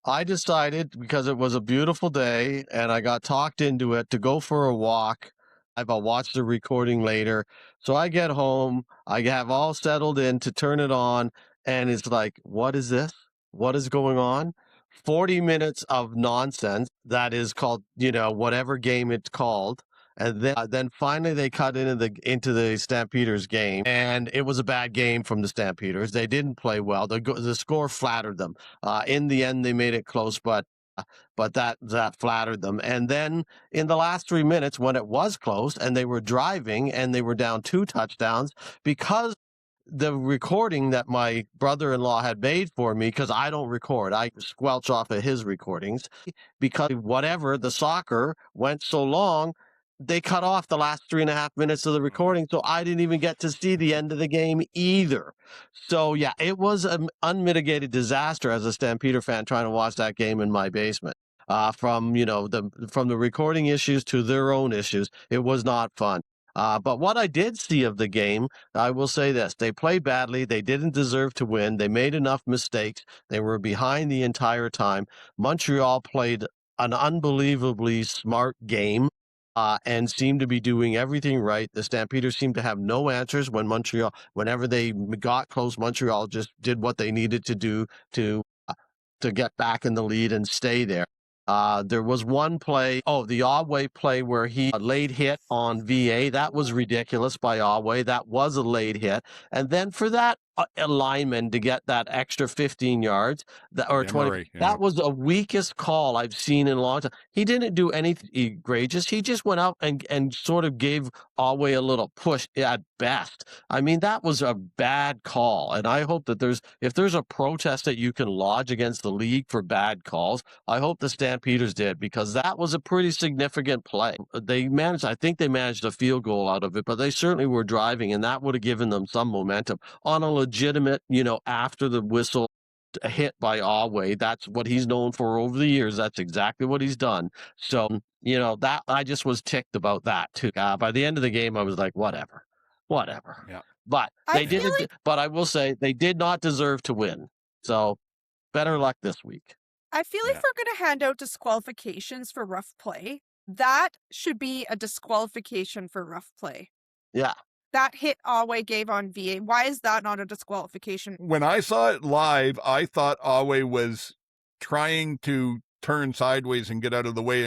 I decided, because it was a beautiful day and I got talked into it, to go for a walk. I'll watch the recording later. So I get home, I have all settled in to turn it on, and it's like, what is this? What is going on? 40 minutes of nonsense that is called, whatever game it's called. And then finally they cut into the Stampeders game, and it was a bad game from the Stampeders. They didn't play well. The score flattered them. In the end, they made it close, but that flattered them. And then in the last 3 minutes, when it was close and they were driving and they were down 2 touchdowns, because the recording that my brother-in-law had made for me, because I don't record, I squelch off of his recordings, because the soccer went so long, they cut off the last 3.5 minutes of the recording, so I didn't even get to see the end of the game either. So, yeah, it was an unmitigated disaster as a Stampeder fan trying to watch that game in my basement. from from the recording issues to their own issues. It was not fun. But what I did see of the game, I will say this: they played badly. They didn't deserve to win. They made enough mistakes. They were behind the entire time. Montreal played an unbelievably smart game. And seemed to be doing everything right. The Stampeders seemed to have no answers whenever they got close. Montreal just did what they needed to do to get back in the lead and stay there. There was one play, the Otway play where he late hit on VA. That was ridiculous by Otway. That was a late hit. And then for that lineman to get that extra 15 yards or 20, that was the weakest call I've seen in a long time. He didn't do anything egregious. He just went out and sort of gave Otway a little push at best. I mean, that was a bad call. And I hope that if there's a protest that you can lodge against the league for bad calls, I hope the Stampeders did, because that was a pretty significant play. I think they managed a field goal out of it, but they certainly were driving, and that would have given them some momentum on a legitimate, after the whistle hit by Otway. That's what he's known for over the years. That's exactly what he's done. So, that I just was ticked about that too. By the end of the game, I was like, whatever. Yeah. But but I will say they did not deserve to win. So better luck this week. I feel like if we're going to hand out disqualifications for rough play, that should be a disqualification for rough play. Yeah. That hit Otway gave on VA. Why is that not a disqualification? When I saw it live, I thought Otway was trying to turn sideways and get out of the way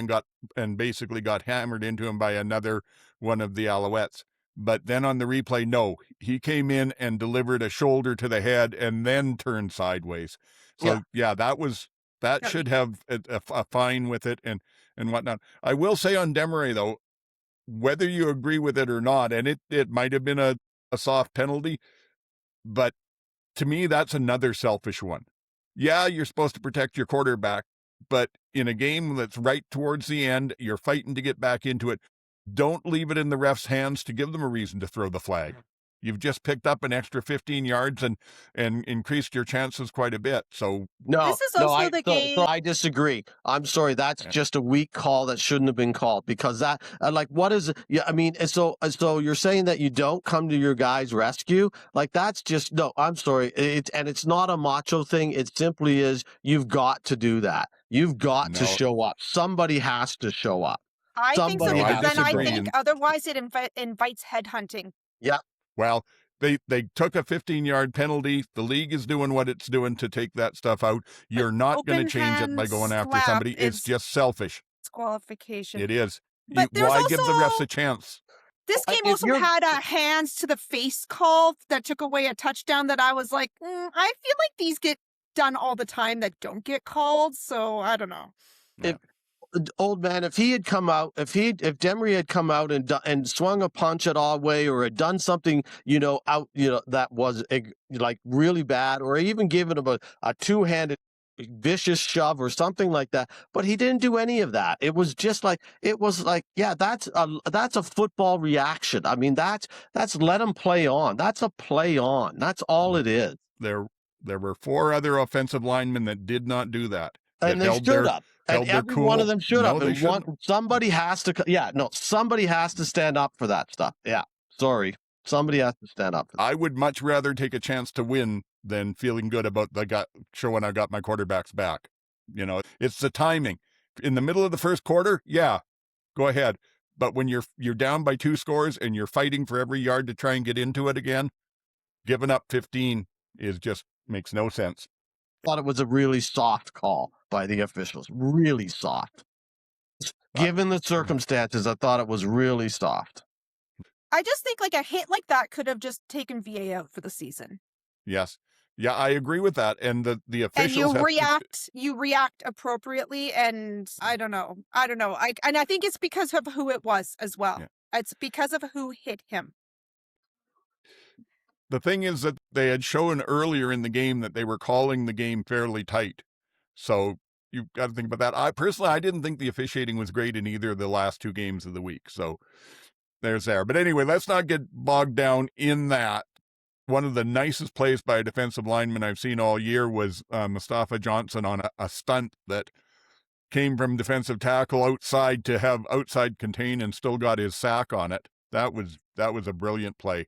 and basically got hammered into him by another one of the Alouettes. But then on the replay, no, he came in and delivered a shoulder to the head and then turned sideways. So that should have a fine with it and whatnot. I will say on Desmarais, though, whether you agree with it or not, and it might have been a soft penalty, but to me, that's another selfish one. Yeah, you're supposed to protect your quarterback, but in a game that's right towards the end, you're fighting to get back into it. Don't leave it in the ref's hands to give them a reason to throw the flag. You've just picked up an extra 15 yards and increased your chances quite a bit. So this is also the game. So I disagree. I'm sorry. That's just a weak call that shouldn't have been called, because that, what is it? Yeah, I mean, so you're saying that you don't come to your guy's rescue? Like, that's just, no, I'm sorry. It's not a macho thing. It simply is, you've got to do that. You've got to show up. Somebody has to show up. I think so, because then I think otherwise it invites headhunting. Yeah. Well, they took a 15-yard penalty. The league is doing what it's doing to take that stuff out. You're not going to change it by going after somebody. It's just selfish. Disqualification. It is. But why give the refs a chance? This game also had a hands to the face call that took away a touchdown that I was like, I feel like these get done all the time that don't get called. So I don't know. Old man, if he had come out, if Desmarais had come out and swung a punch at Otway, or had done something, that was like really bad, or even given him a two-handed vicious shove or something like that, but he didn't do any of that. It was just like, that's a football reaction. I mean, that's let him play on. That's a play on. That's all it is. There were 4 other offensive linemen that did not do that. And they stood up. And every one of them should have. Somebody has to. Somebody has to stand up for that stuff. Yeah, sorry, somebody has to stand up for that. I would much rather take a chance to win than feeling good about showing I got my quarterbacks back. It's the timing. In the middle of the first quarter, go ahead. But when you're down by 2 scores and you're fighting for every yard to try and get into it again, giving up 15 makes no sense. Thought it was a really soft call by the officials. Really soft. Given the circumstances, I thought it was really soft. I just think like a hit like that could have just taken VA out for the season. Yes. Yeah, I agree with that. And the officials you react appropriately, and I don't know. I think it's because of who it was as well. Yeah. It's because of who hit him. The thing is that they had shown earlier in the game that they were calling the game fairly tight. So you've got to think about that. I didn't think the officiating was great in either of the last 2 games of the week. So there's there. But anyway, let's not get bogged down in that. One of the nicest plays by a defensive lineman I've seen all year was Mustafa Johnson on a stunt that came from defensive tackle outside to have outside contain and still got his sack on it. That was a brilliant play.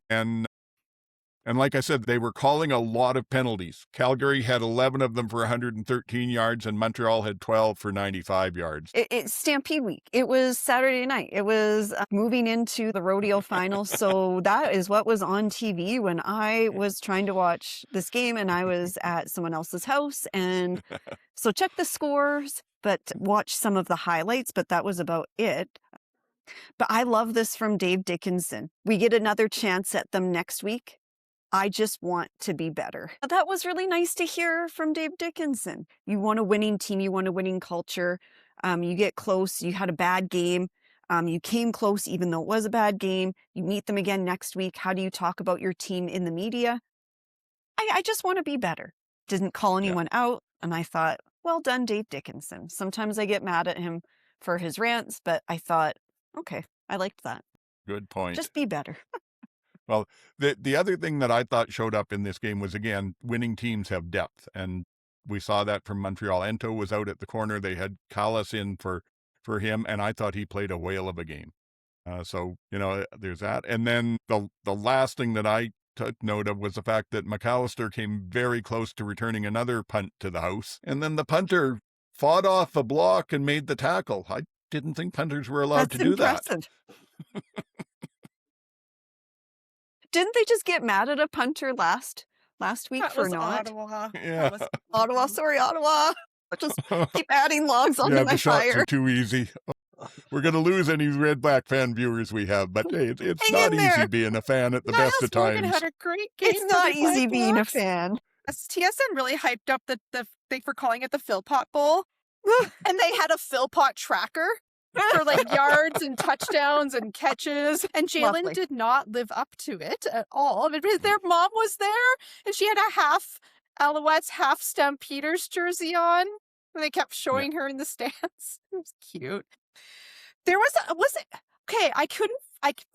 And like I said, they were calling a lot of penalties. Calgary had 11 of them for 113 yards, and Montreal had 12 for 95 yards. It's Stampede week. It was Saturday night. It was moving into the rodeo final. So that is what was on TV when I was trying to watch this game, and I was at someone else's house. And so check the scores, but watch some of the highlights, but that was about it. But I love this from Dave Dickinson. We get another chance at them next week. I just want to be better. That was really nice to hear from Dave Dickinson. You want a winning team. You want a winning culture. You get close. You had a bad game. You came close even though it was a bad game. You meet them again next week. How do you talk about your team in the media? I just want to be better. Didn't call anyone out. And I thought, well done, Dave Dickinson. Sometimes I get mad at him for his rants, but I thought, okay, I liked that. Good point. Just be better. Well, the other thing that I thought showed up in this game was, again, winning teams have depth. And we saw that from Montreal. Ento was out at the corner. They had Callis in for him, and I thought he played a whale of a game. So, there's that. And then the last thing that I took note of was the fact that McAllister came very close to returning another punt to the house. And then the punter fought off a block and made the tackle. I didn't think punters were allowed to do that. Didn't they just get mad at a punter last week That for was not? Ottawa. Yeah. That was Ottawa, sorry, Ottawa. Just keep adding logs onto Yeah, my the shots fire. are too easy. We're going to lose any Red Black fan viewers we have, but hey, it's Hang not in easy there. bean a fan at the Niles best of Morgan times. had a great game. It's for not the easy being a Redblacks. fan. TSN really hyped up the thing for calling it the Philpott Bowl. And they had a Philpott tracker for like yards and touchdowns and catches. And Lovely. Jalen did not live up to it at all. Their mom was there and she had a half Alouettes, half Stampeders jersey on. And they kept showing her in the stands. It was cute. There was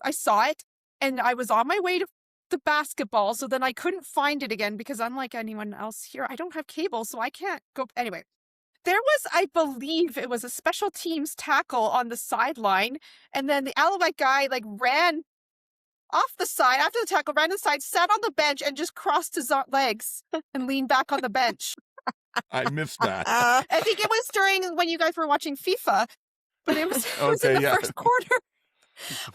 I saw it and I was on my way to the basketball. So then I couldn't find it again because unlike anyone else here, I don't have cable. So I can't go. Anyway. There was, I believe it was a special teams tackle on the sideline. And then the Alouette guy ran off the side after the tackle, ran to the side, sat on the bench and just crossed his legs and leaned back on the bench. I missed that. I think it was during when you guys were watching FIFA, but it was in the first quarter.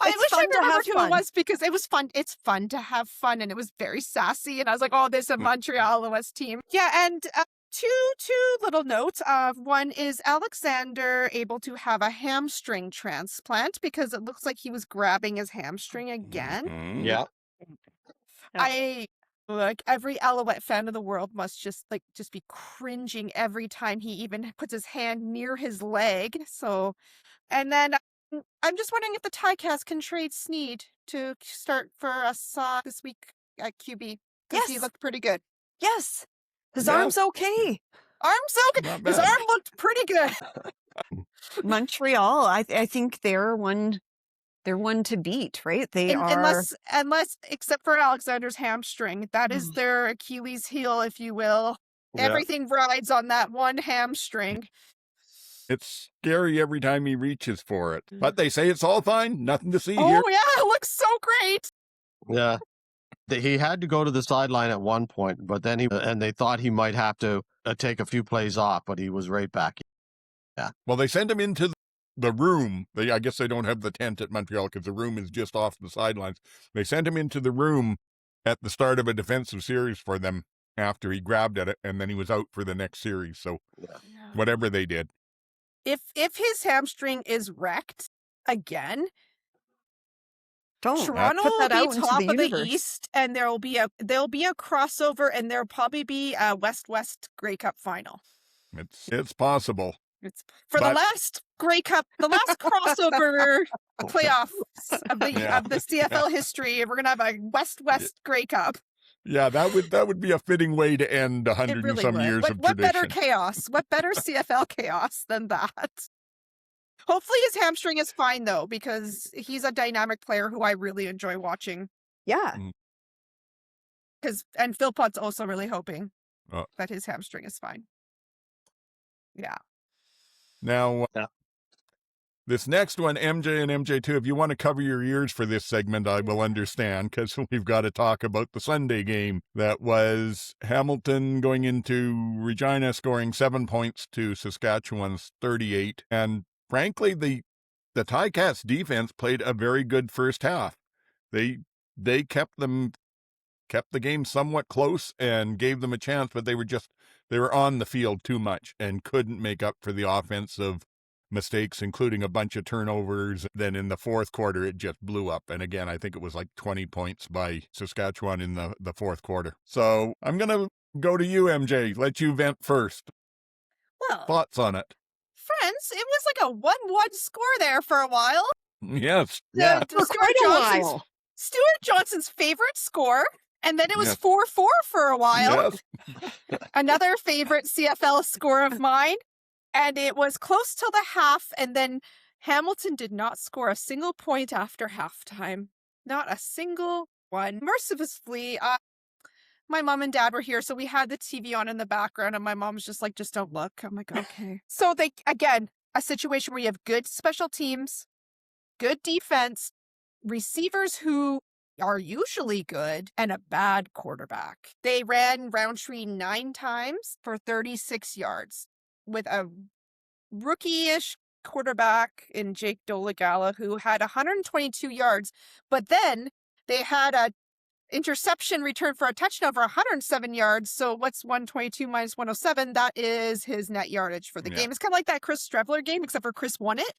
I wish I remembered who it was because it was fun. It's fun to have fun. And it was very sassy. And I was like, oh, this is a Montreal Alouettes team. Yeah. And two little notes. One is Alexander able to have a hamstring transplant because it looks like he was grabbing his hamstring again. Mhm. Yeah. Every Alouette fan of the world must just be cringing every time he even puts his hand near his leg. So, and then I'm just wondering if the Ticats can trade Sneed to start for us this week at QB because he looked pretty good. Yes. His arm's okay. Arm's okay. Not His bad. arm looked pretty good. Montreal, I think they're one to beat, right? They are Unless except for Alexander's hamstring, that is their Achilles heel, if you will. Yeah. Everything rides on that one hamstring. It's scary every time he reaches for it. But they say it's all fine. Nothing to see here. Oh yeah, it looks so great. Yeah. He had to go to the sideline at one point, but then they thought he might have to take a few plays off, but he was right back. Yeah. Well, they sent him into the room. I guess they don't have the tent at Montreal because the room is just off the sidelines. They sent him into the room at the start of a defensive series for them after he grabbed at it, and then he was out for the next series. So whatever they did. If his hamstring is wrecked again, Toronto put that will out be into top the of the universe. East, and there'll be a crossover, and there'll probably be a West Grey Cup final. It's possible. It's the last Grey Cup, the last crossover playoffs of the CFL history. We're gonna have a West Grey Cup. Yeah, that would be a fitting way to end 100 It really and some would. years of What tradition. better chaos? What better CFL chaos than that? Hopefully his hamstring is fine though, because he's a dynamic player who I really enjoy watching. Yeah. And Philpott's also really hoping Oh. that his hamstring is fine. Yeah. Now, Yeah. this next one, MJ and MJ2, if you want to cover your ears for this segment, I will understand, because we've got to talk about the Sunday game. That was Hamilton going into Regina, scoring 7 points to Saskatchewan's 38. And frankly, the Ticats defense played a very good first half. They kept the game somewhat close and gave them a chance, but they were on the field too much and couldn't make up for the offensive mistakes, including a bunch of turnovers. Then in the fourth quarter, it just blew up. And again, I think it was like 20 points by Saskatchewan in the fourth quarter. So I'm going to go to you, MJ. Let you vent first. Well, Thoughts on it? friends, it was like a 1-1 score there for a while. Yes. Yeah. For quite a while. Stuart Johnson's favorite score. And then it was Yes. 4-4 for a while. Yes. Another favorite CFL score of mine. And it was close till the half. And then Hamilton did not score a single point after halftime. Not a single one. Mercifully, my mom and dad were here, so we had the TV on in the background, and my mom was just like, just don't look. I'm like, okay. So again, a situation where you have good special teams, good defense, receivers who are usually good, and a bad quarterback. They ran Roundtree 9 times for 36 yards with a rookie-ish quarterback in Jake Dolegala who had 122 yards, but then they had a interception return for a touchdown for 107 yards. So what's 122 minus 107? That is his net yardage for the game. It's kind of like that Chris Strevler game, except for Chris won it.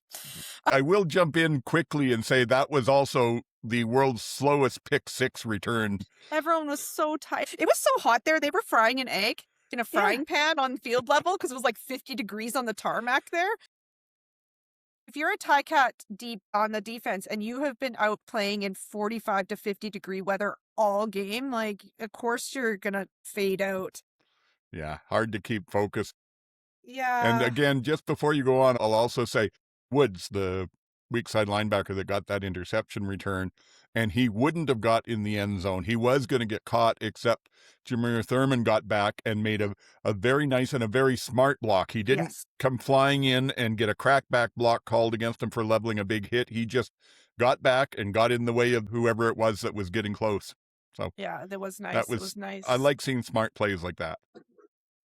I will jump in quickly and say that was also the world's slowest pick 6 return. Everyone was so tired. It was so hot there. They were frying an egg in a frying pan on field level because it was like 50 degrees on the tarmac there. If you're a Ticat deep on the defense and you have been out playing in 45 to 50 degree weather all game, like, of course you're going to fade out. Yeah, hard to keep focused. Yeah. And again, just before you go on, I'll also say Woods, the weak side linebacker that got that interception return, and he wouldn't have got in the end zone. He was going to get caught, except Jameer Thurman got back and made a very nice and a very smart block. He didn't come flying in and get a crackback block called against him for leveling a big hit. He just got back and got in the way of whoever it was that was getting close. So yeah, that was nice. It was nice. I like seeing smart plays like that.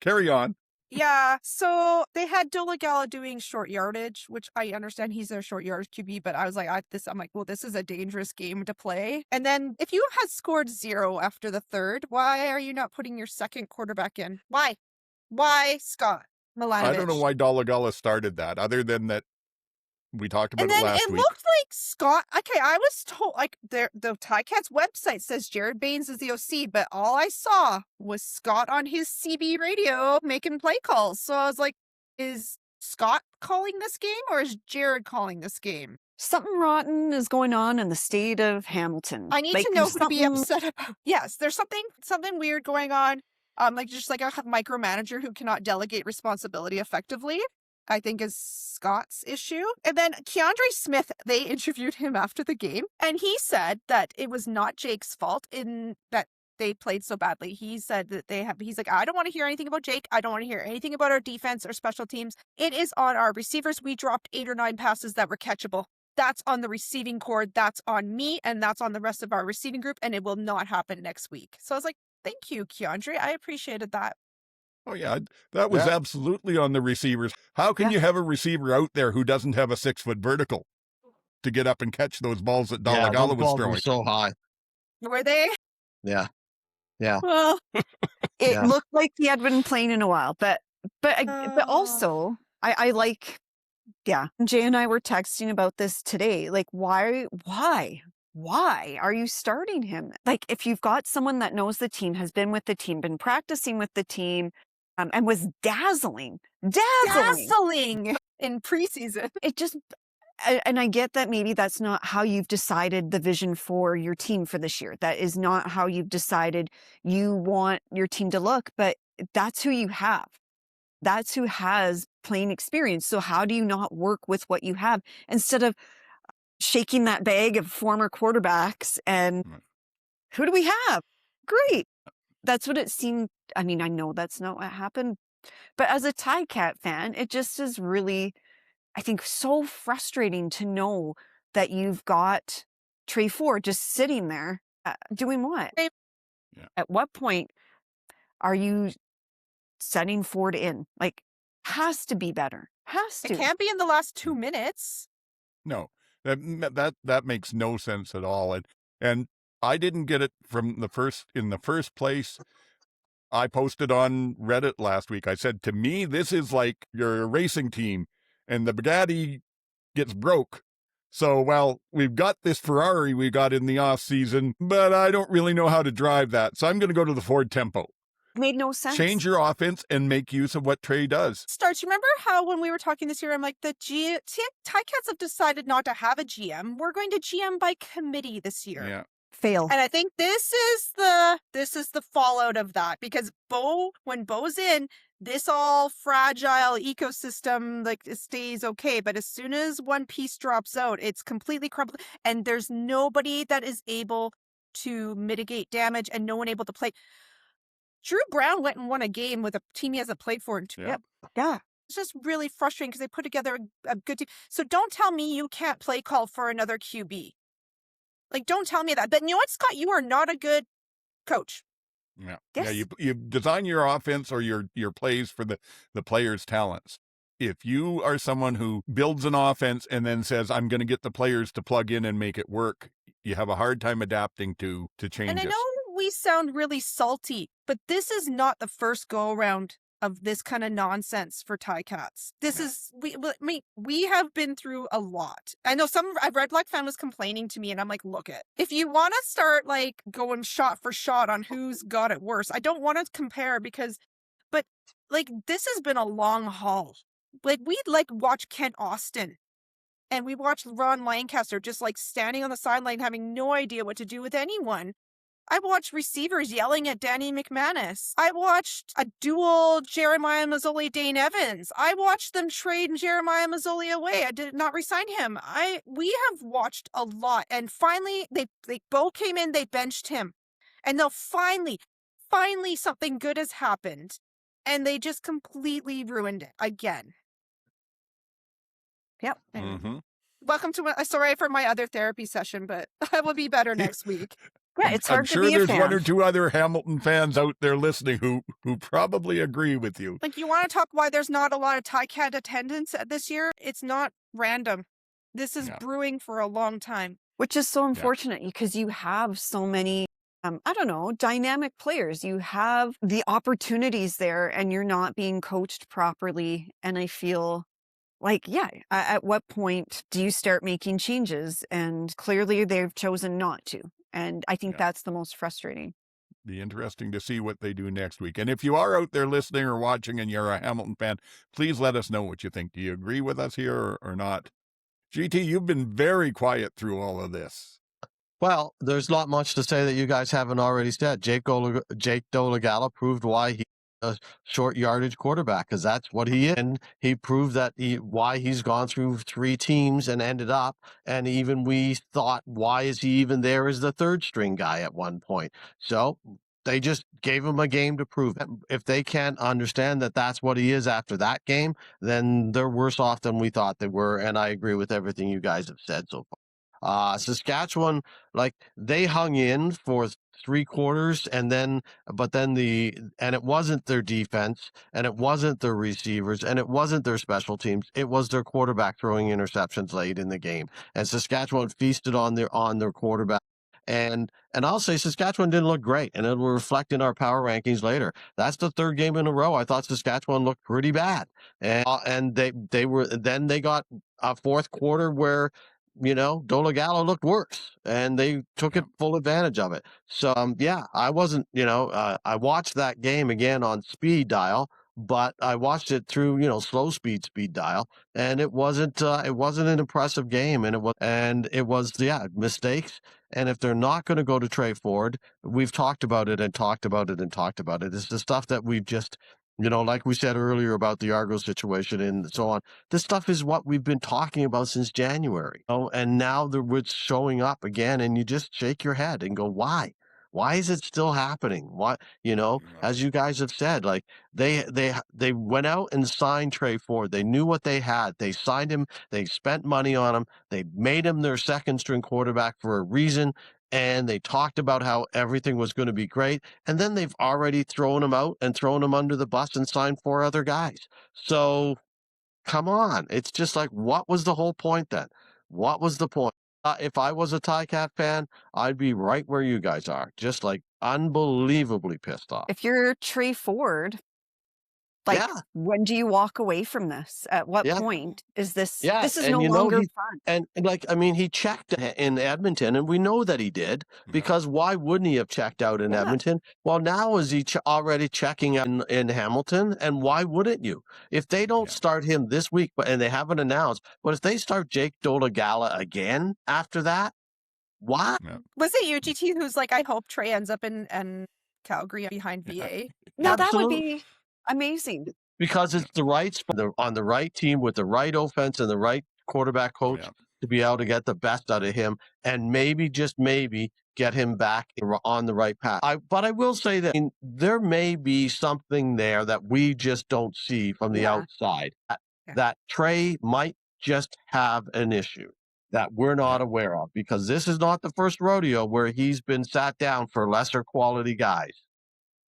Carry on. Yeah, so they had Dolegala doing short yardage, which I understand he's their short yardage QB, but I was like, I'm like, well, this is a dangerous game to play. And then if you had scored 0 after the third, why are you not putting your second quarterback in? Why? Why, Scott Milanovic? I don't know why Dolegala started that, other than that we talked about it last week. And then it looked like Scott, okay, I was told, like, the Ticats website says Jared Baines is the OC, but all I saw was Scott on his CB radio making play calls. So I was like, is Scott calling this game or is Jared calling this game? Something rotten is going on in the state of Hamilton. I need to know who to be upset about. Yes, there's something weird going on. Like just like a micromanager who cannot delegate responsibility effectively, I think is Scott's issue. And then Keandre Smith, they interviewed him after the game, and he said that it was not Jake's fault in that they played so badly. He said that he's like, I don't want to hear anything about Jake. I don't want to hear anything about our defense or special teams. It is on our receivers. We dropped 8 or 9 passes that were catchable. That's on the receiving core. That's on me, and that's on the rest of our receiving group, and it will not happen next week. So I was like, thank you, Keandre. I appreciated that. Oh, yeah, that was absolutely on the receivers. How can you have a receiver out there who doesn't have a 6-foot vertical to get up and catch those balls that Dolegala was throwing? Were so high. Were they? Yeah. Yeah. Well, it looked like he had been playing in a while, but also I like, Jay and I were texting about this today. Like, why are you starting him? Like, if you've got someone that knows the team, has been with the team, been practicing with the team, and was dazzling in preseason. It just, and I get that maybe that's not how you've decided the vision for your team for this year. That is not how you've decided you want your team to look, but that's who you have. That's who has playing experience. So how do you not work with what you have instead of shaking that bag of former quarterbacks and who do we have? Great. That's what it seemed. I mean, I know that's not what happened, But as a Cat fan, it just is really, I think, so frustrating to know that you've got Trey Ford just sitting there doing what? Yeah. At what point are you setting Ford in? Like, has to be better. Has to. It can't be in the last 2 minutes. No, that makes no sense at all. And I didn't get it from in the first place. I posted on Reddit last week. I said, to me, this is like your racing team and the Bugatti gets broke. So, well, we've got this Ferrari we got in the off season, but I don't really know how to drive that. So I'm going to go to the Ford Tempo. Made no sense. Change your offense and make use of what Trey does. Starts. Remember how when we were talking this year, I'm like, Ticats have decided not to have a GM. We're going to GM by committee this year. Yeah. Fail. And I think this is the fallout of that, because when Bo's in, this all fragile ecosystem, like, it stays okay. But as soon as one piece drops out, it's completely crumbled, and there's nobody that is able to mitigate damage, and no one able to play. Drew Brown went and won a game with a team he hasn't played for in 2 years. Yeah. It's just really frustrating because they put together a good team. So don't tell me you can't play call for another QB. Like, don't tell me that. But you know what, Scott? You are not a good coach. Yeah. Yes. Yeah, you design your offense or your plays for the players' talents. If you are someone who builds an offense and then says, I'm going to get the players to plug in and make it work, you have a hard time adapting to changes. And I know we sound really salty, but this is not the first go-around of this kind of nonsense for Ticats. This is, we have been through a lot. I know a Redblack fan was complaining to me, and I'm like, look if you want to start like going shot for shot on who's got it worse, I don't want to compare but like, this has been a long haul. Like, we watch Kent Austin, and we watched Ron Lancaster just like standing on the sideline having no idea what to do with anyone. I watched receivers yelling at Danny McManus. I watched a dual Jeremiah Mazzoli Dane Evans. I watched them trade Jeremiah Mazzoli away. I did not resign him. We have watched a lot, and finally they both came in. They benched him, and now finally something good has happened, and they just completely ruined it again. Yep. Mm-hmm. Welcome to sorry for my other therapy session, but I will be better next week. Yeah, it's hard I'm sure to be a there's fan. one or two other Hamilton fans out there listening who probably agree with you. Like, you want to talk why there's not a lot of Ticat attendance this year? It's not random. This is brewing for a long time. Which is so unfortunate because you have so many, dynamic players. You have the opportunities there, and you're not being coached properly. And I feel like, at what point do you start making changes? And clearly they've chosen not to. And I think that's the most frustrating. Be interesting to see what they do next week. And if you are out there listening or watching and you're a Hamilton fan, please let us know what you think. Do you agree with us here or not? GT, you've been very quiet through all of this. Well, there's not much to say that you guys haven't already said. Jake Dolegala proved why he's a short yardage quarterback, because that's what he is. And he proved that why he's gone through 3 teams and ended up. And even we thought, why is he even there as the third string guy at one point? So they just gave him a game to prove it. If they can't understand that that's what he is after that game, then they're worse off than we thought they were. And I agree with everything you guys have said so far. Saskatchewan, they hung in for 3 quarters, and it wasn't their defense, and it wasn't their receivers, and it wasn't their special teams. It was their quarterback throwing interceptions late in the game, and Saskatchewan feasted on their quarterback. And I'll say Saskatchewan didn't look great, and it will reflect in our power rankings later. That's the 3rd game in a row I thought Saskatchewan looked pretty bad, and they got a 4th quarter where Dolegala looked worse, and they took it full advantage of it. So, I wasn't, I watched that game again on speed dial, but I watched it through, slow speed dial, and it wasn't an impressive game, and it was mistakes. And if they're not going to go to Trey Ford, we've talked about it and talked about it and talked about it. It's the stuff that we've just, like we said earlier about the Argos situation and so on. This stuff is what we've been talking about since January. And now it's showing up again, and you just shake your head and go, why? Why is it still happening? Why, as you guys have said, like they went out and signed Trey Ford. They knew what they had. They signed him. They spent money on him. They made him their second string quarterback for a reason. And they talked about how everything was going to be great. And then they've already thrown him out and thrown him under the bus and signed 4 other guys. So come on. It's just like, what was the whole point then? What was the point? If I was a Ticats fan, I'd be right where you guys are, just like unbelievably pissed off. If you're Trey Ford, like, when do you walk away from this? At what point is this? This is no longer fun. And like, I mean, he checked in Edmonton, and we know that he did, because why wouldn't he have checked out in Edmonton? Well, now is he already checking in Hamilton? And why wouldn't you? If they don't start him this week, and they haven't announced, but if they start Jake Dolagala again after that, why? Was it UGT who's like, I hope Trey ends up in Calgary behind VA? No, that would be amazing. Because it's the right spot, on the right team with the right offense and the right quarterback coach to be able to get the best out of him, and maybe, just maybe, get him back on the right path. But I will say that there may be something there that we just don't see from the outside. That Trey might just have an issue that we're not aware of, because this is not the first rodeo where he's been sat down for lesser quality guys.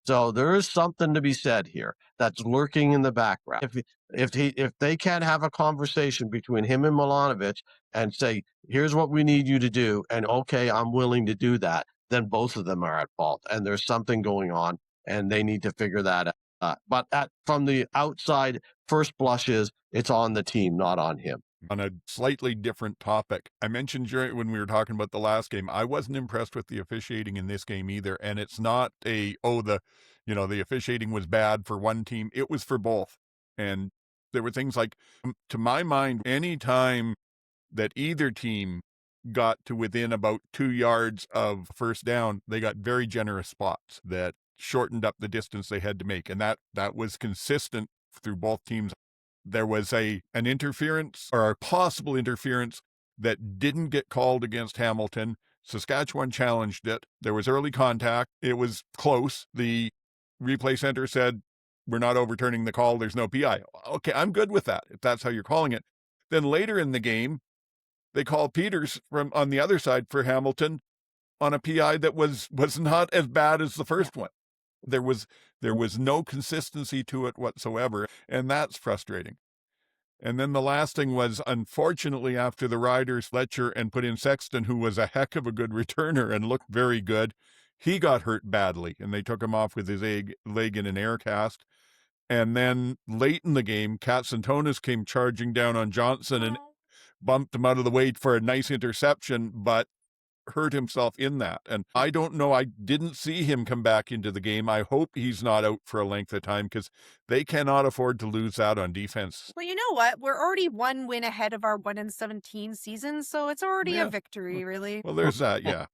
So there is something to be said here that's lurking in the background. If they can't have a conversation between him and Milanovic and say, here's what we need you to do, and okay, I'm willing to do that, then both of them are at fault, and there's something going on, and they need to figure that out. But from the outside, first blushes, it's on the team, not on him. On a slightly different topic, I mentioned when we were talking about the last game, I wasn't impressed with the officiating in this game either. And it's not the officiating was bad for one team. It was for both. And there were things like, to my mind, any time that either team got to within about 2 yards of first down, they got very generous spots that shortened up the distance they had to make. And that was consistent through both teams. There was an interference, or a possible interference, that didn't get called against Hamilton. Saskatchewan challenged it. There was early contact. It was close. The replay center said, we're not overturning the call. There's no PI. Okay, I'm good with that, if that's how you're calling it. Then later in the game, they called Peters from on the other side for Hamilton on a PI that was not as bad as the first one. There was no consistency to it whatsoever, and that's frustrating. And then the last thing was, unfortunately, after the Riders, Fletcher, and put in Sexton, who was a heck of a good returner and looked very good, he got hurt badly, and they took him off with his leg in an air cast. And then late in the game, Katsantonis came charging down on Johnson and bumped him out of the way for a nice interception, but hurt himself in that. And I don't know, I didn't see him come back into the game. I hope he's not out for a length of time, because they cannot afford to lose out on defense. Well, you know what? We're already 1 win ahead of our 1-17 season, so it's already a victory, really. Well, there's that,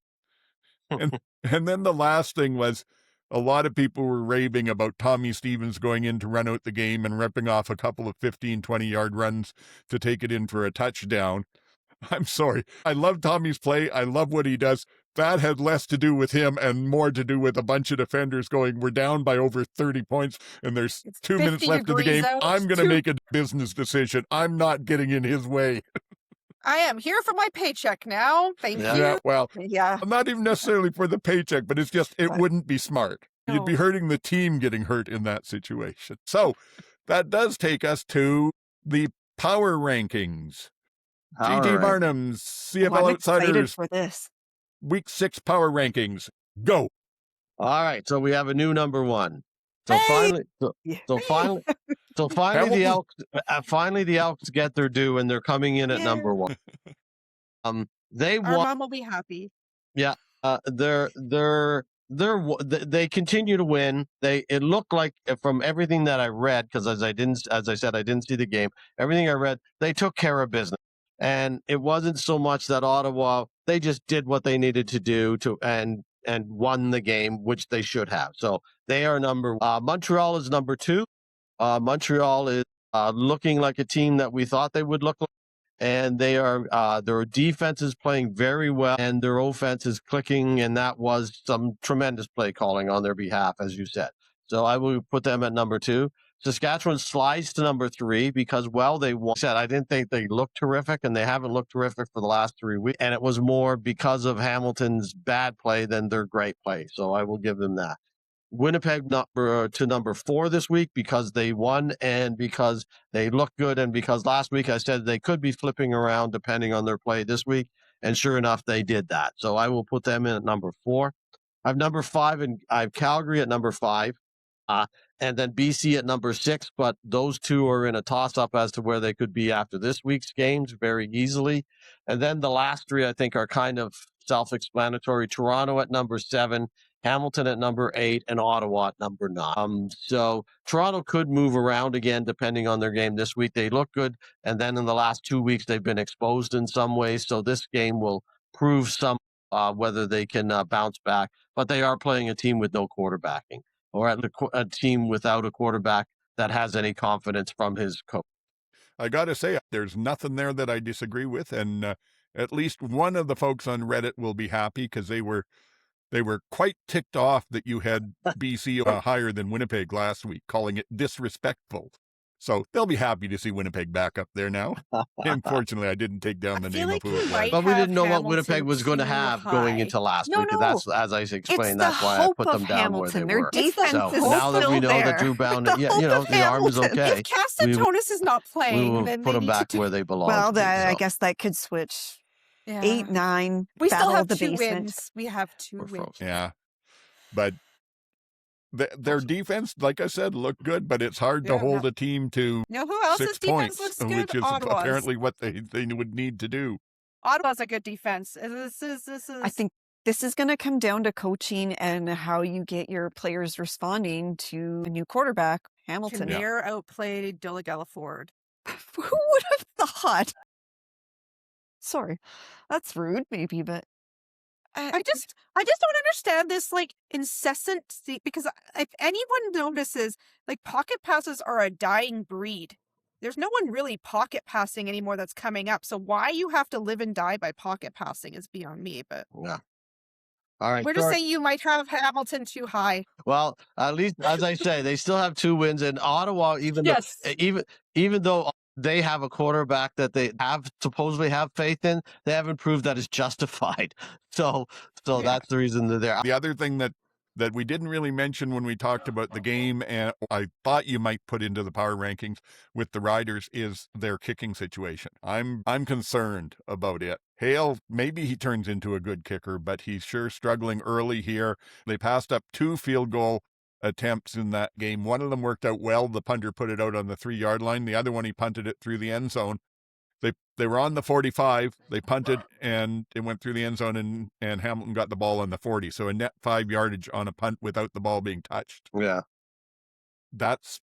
And then the last thing was, a lot of people were raving about Tommy Stevens going in to run out the game and ripping off a couple of 15, 20-yard runs to take it in for a touchdown. I'm sorry. I love Tommy's play. I love what he does. That had less to do with him and more to do with a bunch of defenders going, we're down by over 30 points and there's 2 minutes left of the game. I'm going to make a business decision. I'm not getting in his way. I am here for my paycheck now. Thank you. Yeah, well, not even necessarily for the paycheck, but it's just, it wouldn't be smart. No. You'd be hurting the team getting hurt in that situation. So that does take us to the power rankings. GT Barnum's CFL Outsiders for this. Week 6 power rankings. Go. All right, so we have a new number 1. So finally the Elks get their due, and they're coming in at number 1. Our mom will be happy. Yeah, they continue to win. It looked like, from everything that I read, because as I said, I didn't see the game. Everything I read, they took care of business. And it wasn't so much that Ottawa, they just did what they needed to do and won the game, which they should have. So they are Montreal is number 2. Montreal is looking like a team that we thought they would look like. and they are their defense is playing very well, and their offense is clicking, and that was some tremendous play calling on their behalf, as you said. So I will put them at number 2. Saskatchewan slides to number 3 because, well, they won. I didn't think they looked terrific, and they haven't looked terrific for the last 3 weeks. And it was more because of Hamilton's bad play than their great play. So I will give them that. Winnipeg number 4 this week because they won and because they look good, and because last week I said they could be flipping around depending on their play this week. And sure enough, they did that. So I will put them in at number 4. I have number 5, and I have Calgary at number 5. And then BC at number 6, but those two are in a toss-up as to where they could be after this week's games very easily. And then the last 3, I think, are kind of self-explanatory. Toronto at number 7, Hamilton at number 8, and Ottawa at number 9. So Toronto could move around again depending on their game this week. They look good, and then in the last 2 weeks, they've been exposed in some ways. So this game will prove whether they can bounce back. But they are playing a team with no quarterbacking, or a team without a quarterback that has any confidence from his coach. I got to say, there's nothing there that I disagree with, and at least one of the folks on Reddit will be happy because they were quite ticked off that you had BC higher than Winnipeg last week, calling it disrespectful. So they'll be happy to see Winnipeg back up there now. Unfortunately, I didn't take down the name of who it was. But we didn't know what Winnipeg was going to have going into last week. And that's, as I explained, that's why I put them down where they were. Defense so is now that we know there. that Drew Bound, the arm is okay. If Castatonis is not playing, We will then put they them need back to where they belong. Well, I guess that could switch. Yeah. 8, 9. We still battle have of the 2 basement. wins. We have 2 We're wins. frozen. Yeah. But their defense, like I said, looked good, but it's hard to hold a team to You know who else's 6 defense points, looks good? which is Ottawa's. apparently what they would need to do. Ottawa's a good defense. This is. I think this is going to come down to coaching and how you get your players responding to a new quarterback, Hamilton. Kinnear outplayed Dilligella Ford. Who would have thought? Sorry, that's rude, maybe, but I just don't understand this incessant because if anyone notices, pocket passes are a dying breed. There's no one really pocket passing anymore that's coming up. So why you have to live and die by pocket passing is beyond me. But Yeah. All right. we're just saying you might have Hamilton too high. Well, at least, as I say, they still have 2 wins, and Ottawa, even though they have a quarterback that they supposedly have faith in, they haven't proved that it's justified. So that's the reason they're there. The other thing that we didn't really mention when we talked about the game, and I thought you might put into the power rankings with the Riders, is their kicking situation. I'm concerned about it. Hale, maybe he turns into a good kicker, but he's sure struggling early here. They passed up 2 field goal attempts in that game. One of them worked out well. The punter put it out on the 3-yard line. The other one, he punted it through the end zone. They were on the 45. They punted, and it went through the end zone, and Hamilton got the ball on the 40. So a net 5 yardage on a punt without the ball being touched. Yeah. That's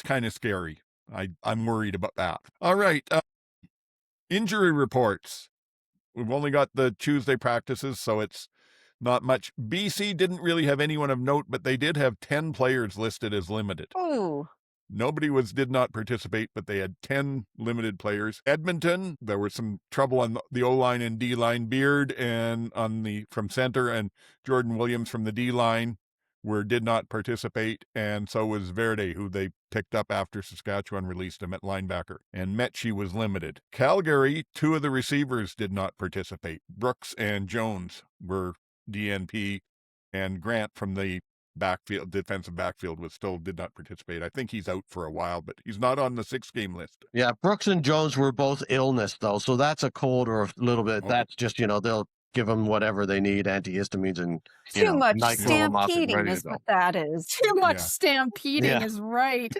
kind of scary. I'm worried about that. All right. Injury reports. We've only got the Tuesday practices, so it's not much. BC didn't really have anyone of note, but they did have 10 players listed as limited. oh, Nobody did not participate, but they had 10 limited players. Edmonton, there was some trouble on the O-line and D-line. Beard and from center, and Jordan Williams from the D-line did not participate, and so was Verde, who they picked up after Saskatchewan released him at linebacker. And Metchie was limited. Calgary, 2 of the receivers did not participate. Brooks and Jones were DNP, and Grant from the defensive backfield did not participate. I think he's out for a while, but he's not on the 6-game list. Yeah, Brooks and Jones were both illness, though, so that's a cold or a little bit. Oh. That's just, they'll give them whatever they need, antihistamines, and too much NyQuil them up and stampeding ready to is go. what that is. Too much Yeah. stampeding Yeah. is right.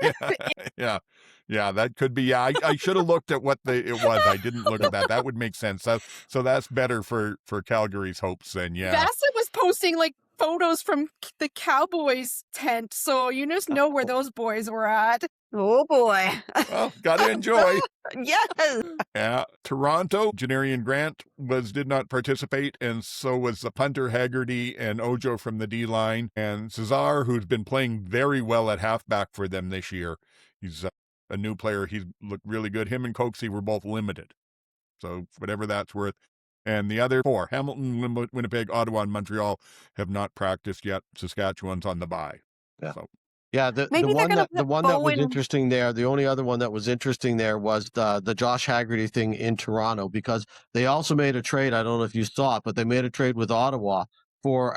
Yeah, that could be. Yeah, I should have looked at what it was. I didn't look at that. That would make sense. So that's better for Calgary's hopes then. Yeah. Bassett was posting photos from the Cowboys tent, so you just know where those boys were at. Oh boy. Well, gotta enjoy. Yes. Yeah. Toronto, Janarian Grant did not participate, and so was the punter Haggerty and Ojo from the D-line, and Cesar, who's been playing very well at halfback for them this year. He's a new player. He's looked really good. Him and Coxie were both limited. So whatever that's worth. And the other 4, Hamilton, Winnipeg, Ottawa, and Montreal, have not practiced yet. Saskatchewan's on the bye. Yeah. So Yeah, the Maybe they're one gonna that the put one that was Bowen- interesting there, the only other one that was interesting there was the Josh Haggerty thing in Toronto, because they also made a trade. I don't know if you saw it, but they made a trade with Ottawa for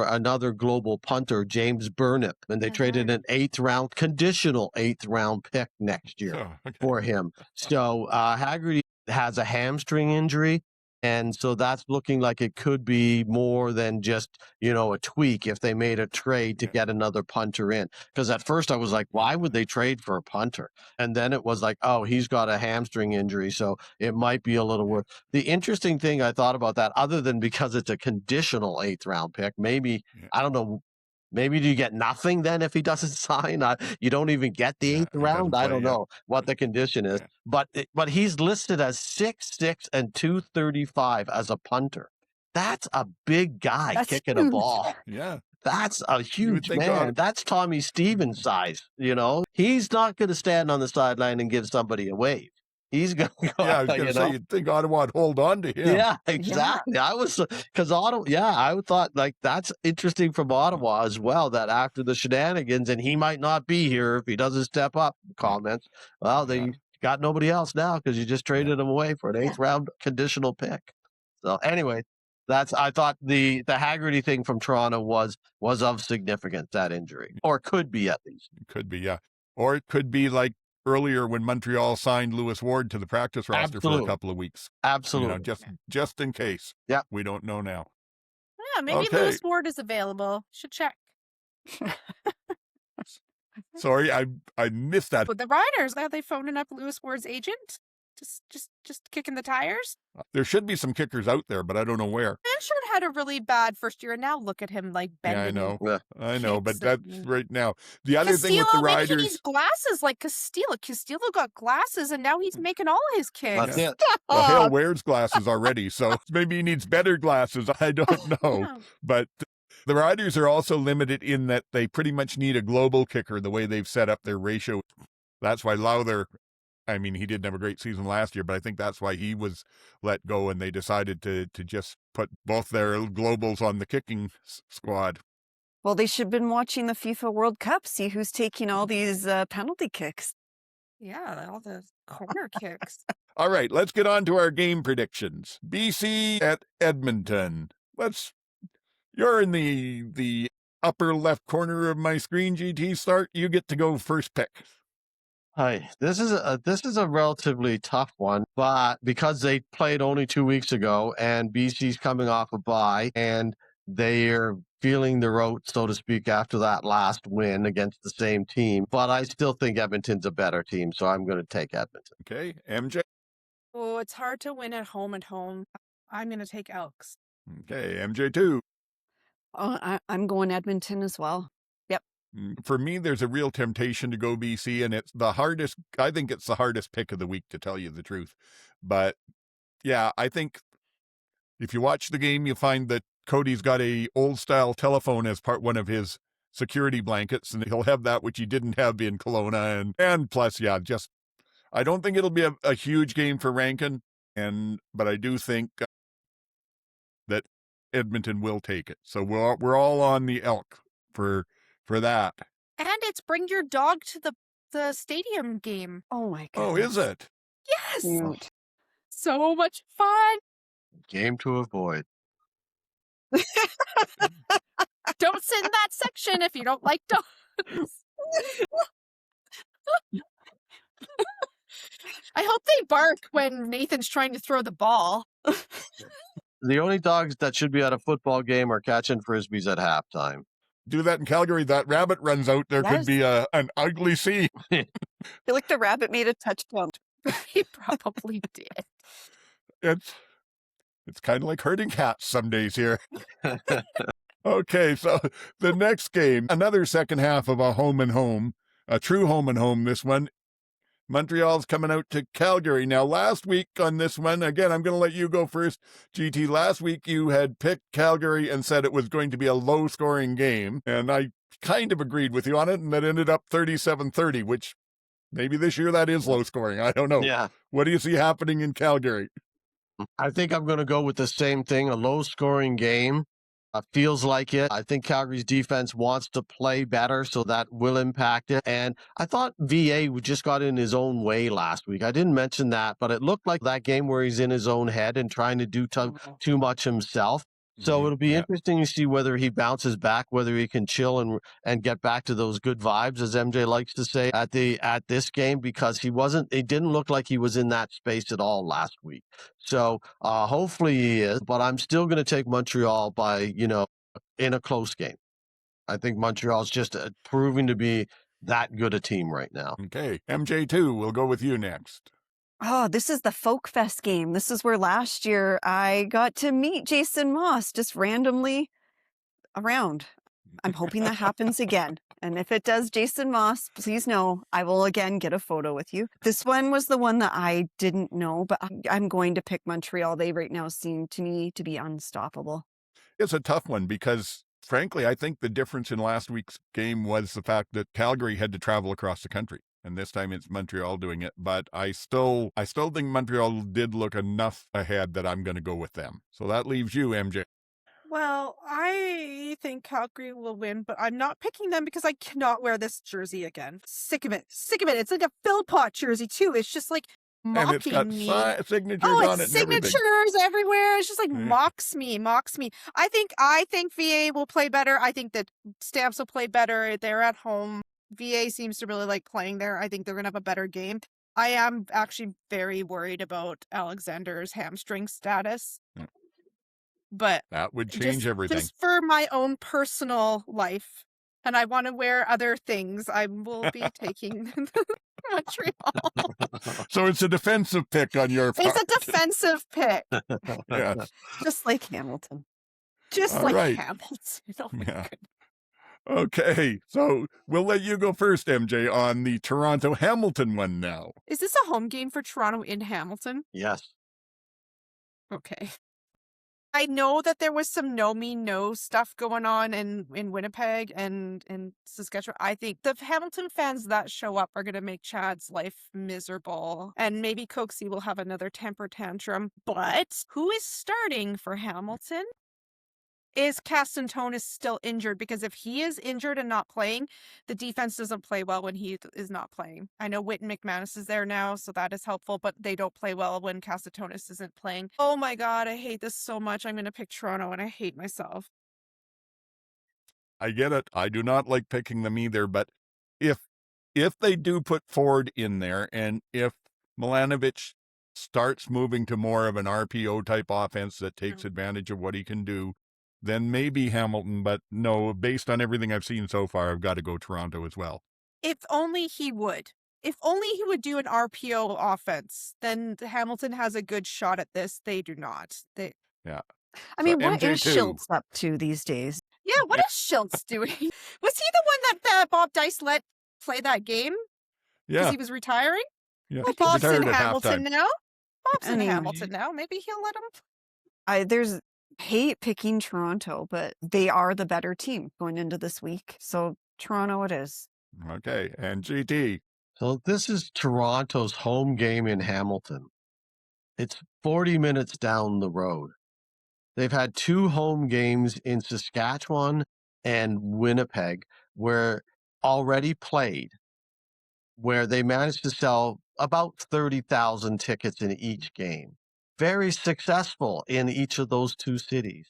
another global punter, James Burnip, and they traded an 8th round, conditional 8th round pick next year Oh, okay. for him. So Haggerty has a hamstring injury. And so that's looking like it could be more than just, a tweak if they made a trade to get another punter in. Because at first I was like, why would they trade for a punter? And then it was like, oh, he's got a hamstring injury, so it might be a little worse. The interesting thing I thought about that, other than because it's a conditional 8th round pick, maybe, I don't know, maybe do you get nothing then if he doesn't sign? You don't even get the 8th round? I don't know what the condition is. But he's listed as 6'6" and 235 as a punter. That's a big guy That's kicking huge. a ball. Yeah. That's a huge think man. That's Tommy Stevens size, He's not going to stand on the sideline and give somebody a wave. He's going to go, Yeah, I was going to say, you'd think Ottawa would hold on to him. Yeah, exactly. I was, because Ottawa, I thought that's interesting from Ottawa as well, that after the shenanigans, and he might not be here if he doesn't step up, comments, well, they got nobody else now because you just traded him away for an 8th round conditional pick. So anyway, I thought the Haggerty thing from Toronto was of significance, that injury, or could be at least. It could be, yeah. Or it could be like earlier when Montreal signed Lewis Ward to the practice roster for a couple of weeks. Absolutely. Just in case. Yeah. We don't know now. Yeah, maybe Lewis Ward is available. Should check. Sorry, I missed that. But the Riders, are they phoning up Lewis Ward's agent? Just kicking the tires? There should be some kickers out there, but I don't know where. Manshard had a really bad first year, and now look at him bending. Yeah, I know, but that's right now. The other Castillo, thing with the maybe Riders, he needs glasses like Castillo. Castillo got glasses, and now he's making all his kicks. That's it. well, Hale wears glasses already, so maybe he needs better glasses. I don't know, Yeah. but the Riders are also limited in that they pretty much need a global kicker the way they've set up their ratio. That's why Lowther, I mean, he didn't have a great season last year, but I think that's why he was let go, and they decided to just put both their globals on the kicking squad. Well, they should have been watching the FIFA World Cup, see who's taking all these penalty kicks. Yeah, all the corner kicks. All right, let's get on to our game predictions. BC at Edmonton. You're in the upper left corner of my screen, GT. Start. You get to go first pick. Hi, this is a relatively tough one, but because they played only 2 weeks ago and BC's coming off a bye and they're feeling the road, so to speak, after that last win against the same team. But I still think Edmonton's a better team, so I'm going to take Edmonton. Okay, MJ. Oh, it's hard to win at home. I'm going to take Elks. Okay, MJ2. Oh, I'm going Edmonton as well. Yep. For me, there's a real temptation to go BC, and it's the hardest. I think it's the hardest pick of the week, to tell you the truth. But yeah, I think if you watch the game, you'll find that Cody's got a old style telephone as one of his security blankets, and he'll have that, which he didn't have in Kelowna. And plus, yeah, I don't think it'll be a huge game for Rankin, but I do think that Edmonton will take it. So we're all on the Elk for that. And it's bring your dog to the stadium game. Oh my god. Oh, is it? Yes. Cute. So much fun. Game to avoid. Don't sit in that section if you don't like dogs. I hope they bark when Nathan's trying to throw the ball. The only dogs that should be at a football game are catching frisbees at halftime. Do that in Calgary. That rabbit runs out. There could be an ugly scene. I feel like the rabbit made a touchdown. He probably did. It's kind of like herding cats some days here. Okay, so the next game, another second half of a home and home, a true home and home. This one, Montreal's coming out to Calgary. Now, last week on this one, again, I'm going to let you go first, GT. Last week you had picked Calgary and said it was going to be a low-scoring game, and I kind of agreed with you on it, and that ended up 37-30, which Maybe this year that is low scoring. I don't know. Yeah. What do you see happening in Calgary? I think I'm going to go with the same thing, a low-scoring game. Feels like it. I think Calgary's defense wants to play better, so that will impact it. And I thought VA just got in his own way last week. I didn't mention that, but it looked like that game where he's in his own head and trying to do too much himself. So it'll be interesting to see whether he bounces back, whether he can chill and get back to those good vibes, as MJ likes to say, at this game, because it didn't look like he was in that space at all last week. So hopefully he is, but I'm still going to take Montreal by, in a close game. I think Montreal's just proving to be that good a team right now. Okay. MJ2, we'll go with you next. Oh, this is the Folk Fest game. This is where last year I got to meet Jason Moss just randomly around. I'm hoping that happens again. And if it does, Jason Moss, please know I will again get a photo with you. This one was the one that I didn't know, but I'm going to pick Montreal. They right now seem to me to be unstoppable. It's a tough one because, frankly, I think the difference in last week's game was the fact that Calgary had to travel across the country. And this time it's Montreal doing it. But I still think Montreal did look enough ahead that I'm going to go with them. So that leaves you, MJ. Well, I think Calgary will win, but I'm not picking them because I cannot wear this jersey again. Sick of it. It's like a Philpott jersey, too. It's just like mocking and it's got me. Signatures on it. It's signatures everywhere. It's just like mocks me. I think VA will play better. I think that Stamps will play better. They're at home. VA seems to really like playing there. I think they're going to have a better game. I am actually very worried about Alexander's hamstring status. But that would change everything. Just for my own personal life, and I want to wear other things, I will be taking Montreal. So it's a defensive pick on your part. It's a defensive pick. Yeah. Just like Hamilton. Hamilton. Oh my goodness. Okay, so we'll let you go first, MJ, on the Toronto-Hamilton one now. Is this a home game for Toronto in Hamilton? Yes. Okay. I know that there was some no stuff going on in Winnipeg and in Saskatchewan. I think the Hamilton fans that show up are going to make Chad's life miserable. And maybe Coxie will have another temper tantrum. But who is starting for Hamilton? Is Castantonis still injured? Because if he is injured and not playing, the defense doesn't play well when he is not playing. I know Whit and McManus is there now, so that is helpful, but they don't play well when Castantonis isn't playing. Oh my God, I hate this so much. I'm going to pick Toronto, and I hate myself. I get it. I do not like picking them either, but if they do put Ford in there, and if Milanovic starts moving to more of an RPO type offense that takes advantage of what he can do, then maybe Hamilton, but no, based on everything I've seen so far, I've got to go Toronto as well. If only he would. If only he would do an RPO offense, then Hamilton has a good shot at this. They do not. Yeah. I mean, what MJ2. is Schultz up to these days? Yeah, what is Schultz doing? Was he the one that Bob Dice let play that game? Yeah. Because he was retiring? Yeah. Well, Bob's in Retired at Hamilton halftime. now. Bob's in Anyway. Hamilton now. Maybe he'll let him. There's hate picking Toronto, but they are the better team going into this week. So Toronto it is. Okay. And GT. So this is Toronto's home game in Hamilton. It's 40 minutes down the road. They've had 2 home games in Saskatchewan and Winnipeg where already played, where they managed to sell about 30,000 tickets in each game. Very successful in each of those 2 cities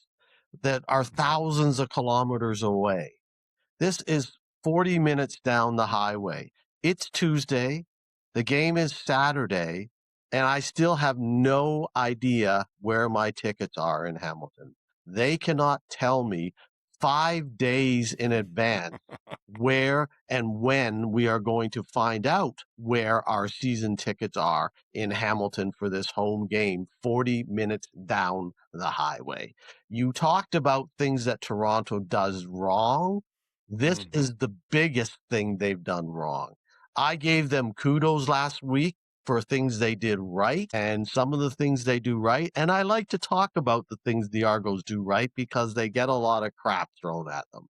that are thousands of kilometers away. This is 40 minutes down the highway. It's Tuesday. The game is Saturday. And I still have no idea where my tickets are in Hamilton. They cannot tell me 5 days in advance where and when we are going to find out where our season tickets are in Hamilton for this home game, 40 minutes down the highway. You talked about things that Toronto does wrong. This is the biggest thing they've done wrong. I gave them kudos last week for things they did right and some of the things they do right. And I like to talk about the things the Argos do right because they get a lot of crap thrown at them.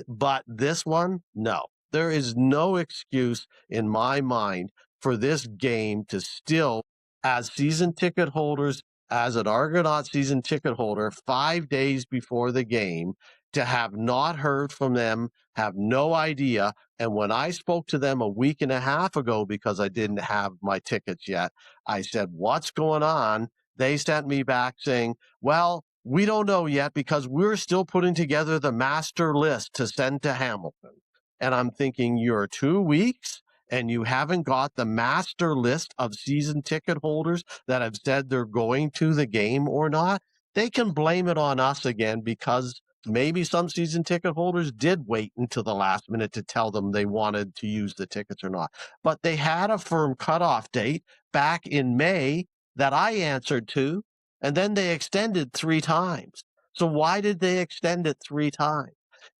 But this one, no. There is no excuse in my mind for this game to still, as season ticket holders, as an Argonaut season ticket holder, 5 days before the game, to have not heard from them, have no idea. And when I spoke to them a week and a half ago, because I didn't have my tickets yet, I said, what's going on? They sent me back saying, well, we don't know yet because we're still putting together the master list to send to Hamilton. And I'm thinking, you're 2 weeks and you haven't got the master list of season ticket holders that have said they're going to the game or not. They can blame it on us again because maybe some season ticket holders did wait until the last minute to tell them they wanted to use the tickets or not. But they had a firm cutoff date back in May that I answered to, and then they extended 3 times. So why did they extend it 3 times?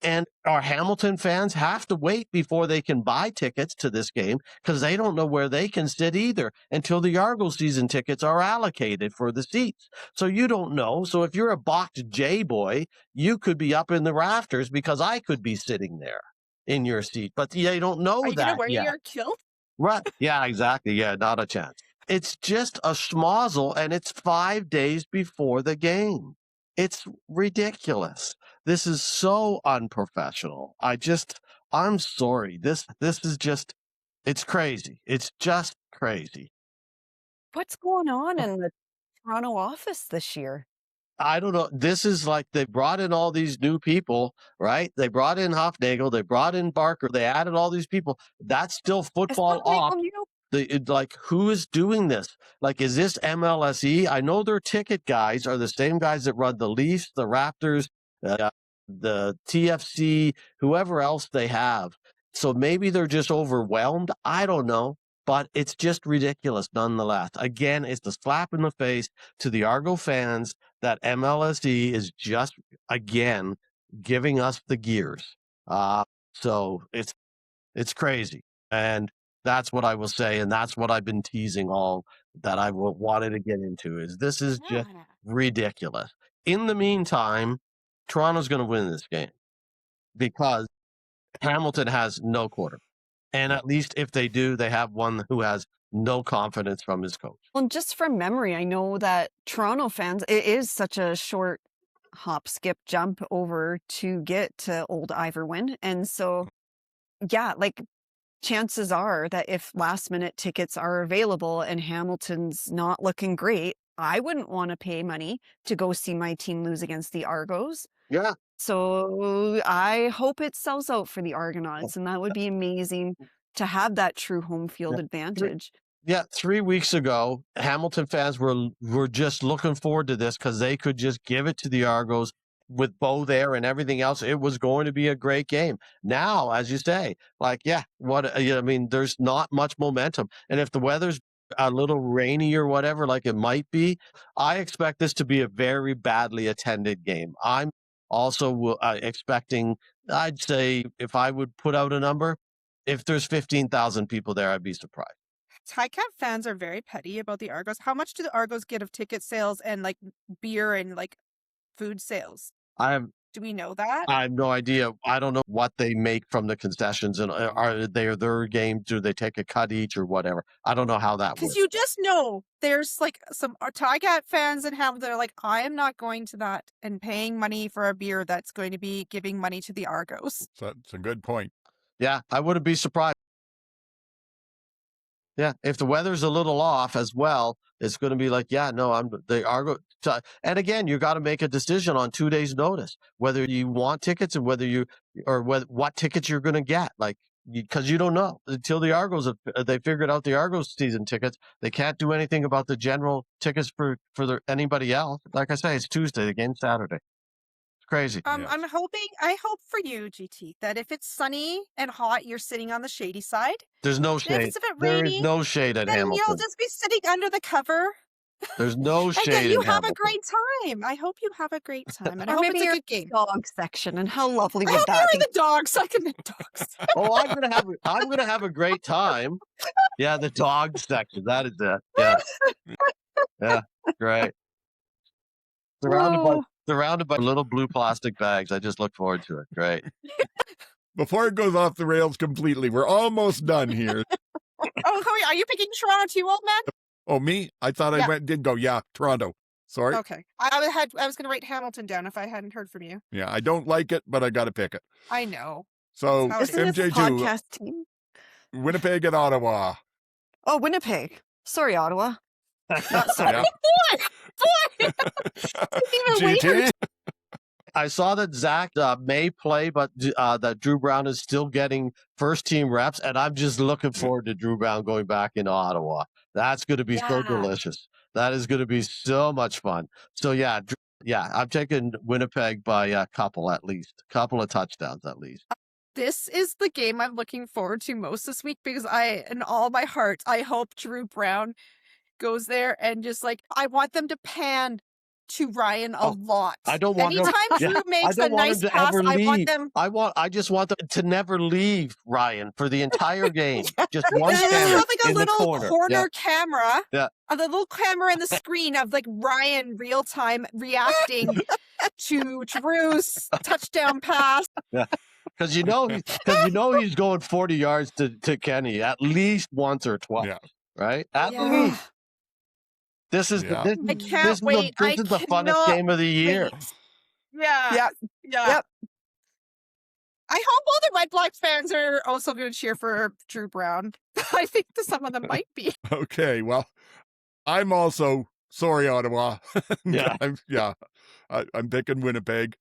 And our Hamilton fans have to wait before they can buy tickets to this game because they don't know where they can sit either until the Argos season tickets are allocated for the seats. So you don't know. So if you're a boxed J boy, you could be up in the rafters because I could be sitting there in your seat. But they don't know Are you that gonna wear yet. your kilt? Right. Yeah, exactly. Yeah, not a chance. It's just a schmozzle, and it's 5 days before the game. It's ridiculous. This is so unprofessional. I'm sorry. This is just, it's crazy. It's just crazy. What's going on in the Toronto office this year? I don't know. This is like they brought in all these new people, right? They brought in Hofnagel, they brought in Barker, they added all these people. That's still Is football Hofnagel off. new? Like, who is doing this? Like, is this MLSE? I know their ticket guys are the same guys that run the Leafs, the Raptors, the TFC, whoever else they have. So maybe they're just overwhelmed. I don't know, but it's just ridiculous nonetheless. Again, it's a slap in the face to the Argo fans that MLSE is just, again, giving us the gears. So it's crazy. And that's what I will say. And that's what I've been teasing all that I wanted to get into is this is just ridiculous. In the meantime, Toronto's going to win this game because Hamilton has no quarter. And at least if they do, they have one who has no confidence from his coach. Well, just from memory, I know that Toronto fans, it is such a short hop, skip, jump over to get to Old Iverwin. And so, yeah, like chances are that if last minute tickets are available and Hamilton's not looking great, I wouldn't want to pay money to go see my team lose against the Argos. Yeah. So I hope it sells out for the Argonauts, and that would be amazing to have that true home field advantage. Yeah, 3 weeks ago, Hamilton fans were just looking forward to this because they could just give it to the Argos with Bo there and everything else. It was going to be a great game. Now, as you say, like, yeah, I mean, there's not much momentum. And if the weather's a little rainy or whatever, like it might be, I expect this to be a very badly attended game. I'm also expecting, I'd say, if I would put out a number, if there's 15,000 people there, I'd be surprised. Ticat fans are very petty about the Argos. How much do the Argos get of ticket sales and like beer and like food sales? Do we know that? I have no idea. I don't know what they make from the concessions, and are they their games? Do they take a cut each or whatever? I don't know how that works. Because you just know there's like some Ticat fans in Hamilton that are like, I am not going to that and paying money for a beer that's going to be giving money to the Argos. That's a good point. Yeah, I wouldn't be surprised. Yeah, if the weather's a little off as well, it's going to be like, yeah, no, they are. And again, you got to make a decision on 2 days' notice whether you want tickets and what tickets you're going to get. Like, because you don't know until the Argos they figured out the Argos season tickets. They can't do anything about the general tickets for anybody else. Like I say, it's Tuesday, the game's Saturday. Crazy. I hope for you, GT, that if it's sunny and hot, you're sitting on the shady side. There's no If shade. it's a bit There rainy, is no shade at then Hamilton. you'll just be sitting under the cover. There's no And shade then in you have Hamilton. a great time. I hope you have a great time. And I Or hope maybe it's a your good game. dog section, and how lovely I would hope that you're be? in the dogs. I can the dogs. Oh, I'm gonna have a great time. Yeah, the dog section. That is it. Yeah. Yeah. Great. Surrounded by little blue plastic bags. I just look forward to it. Great. before it goes off the rails completely, we're almost done here. Oh, are you picking Toronto too, old man? Oh, me? I thought Yeah. I did go. Yeah, Toronto. Sorry. Okay. I was going to write Hamilton down if I hadn't heard from you. Yeah, I don't like it, but I got to pick it. I know. So That's how it Isn't this MJ2, podcast team? Winnipeg and Ottawa. Oh, Winnipeg. Sorry, Ottawa. Not sorry. Yeah. Boy! Even later. GT. I saw that Zach may play, but that Drew Brown is still getting first-team reps, and I'm just looking forward to Drew Brown going back into Ottawa. That's going to be so delicious. That is going to be so much fun. So, yeah, I'm taking Winnipeg by a couple at least. A couple of touchdowns at least. This is the game I'm looking forward to most this week because in all my heart, I hope Drew Brown goes there and just I want them to pan to Ryan a lot. I don't want Anytime Drew makes a nice pass, I just want them to never leave Ryan for the entire game. Just one Just camera have a in the little corner. camera. Yeah. A little camera in the screen of Ryan real time reacting to Drew's touchdown pass. Yeah. Because he's going 40 yards to Kenny at least once or twice, right? At least. This is I can't wait. This is the funnest game of the year. Yeah. Yep. I hope all the Redblacks fans are also going to cheer for Drew Brown. I think some of them might be. Okay, well, I'm also sorry, Ottawa. Yeah. I'm picking Winnipeg.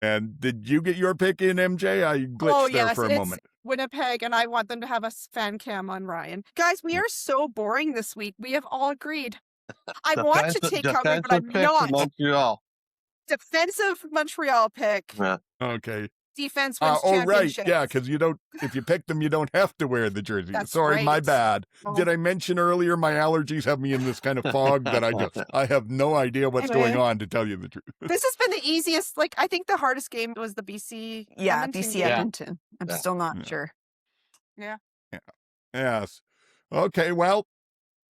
And did you get your pick in, MJ? I glitched there for a moment. Winnipeg, and I want them to have a fan cam on Ryan. Guys, we are so boring this week. We have all agreed. I want to take Calgary, but I'm not. Montreal. Defensive Montreal pick. Yeah. Okay. Defense wins right. championships. Yeah, because if you pick them, you don't have to wear the jersey. That's Sorry, right. my bad. Oh. Did I mention earlier my allergies have me in this kind of fog that I have no idea what's going on, to tell you the truth. This has been the easiest. I think the hardest game was the BC. Yeah, Edmonton BC game. Edmonton. I'm still not sure. Yeah. Yes. Okay, well,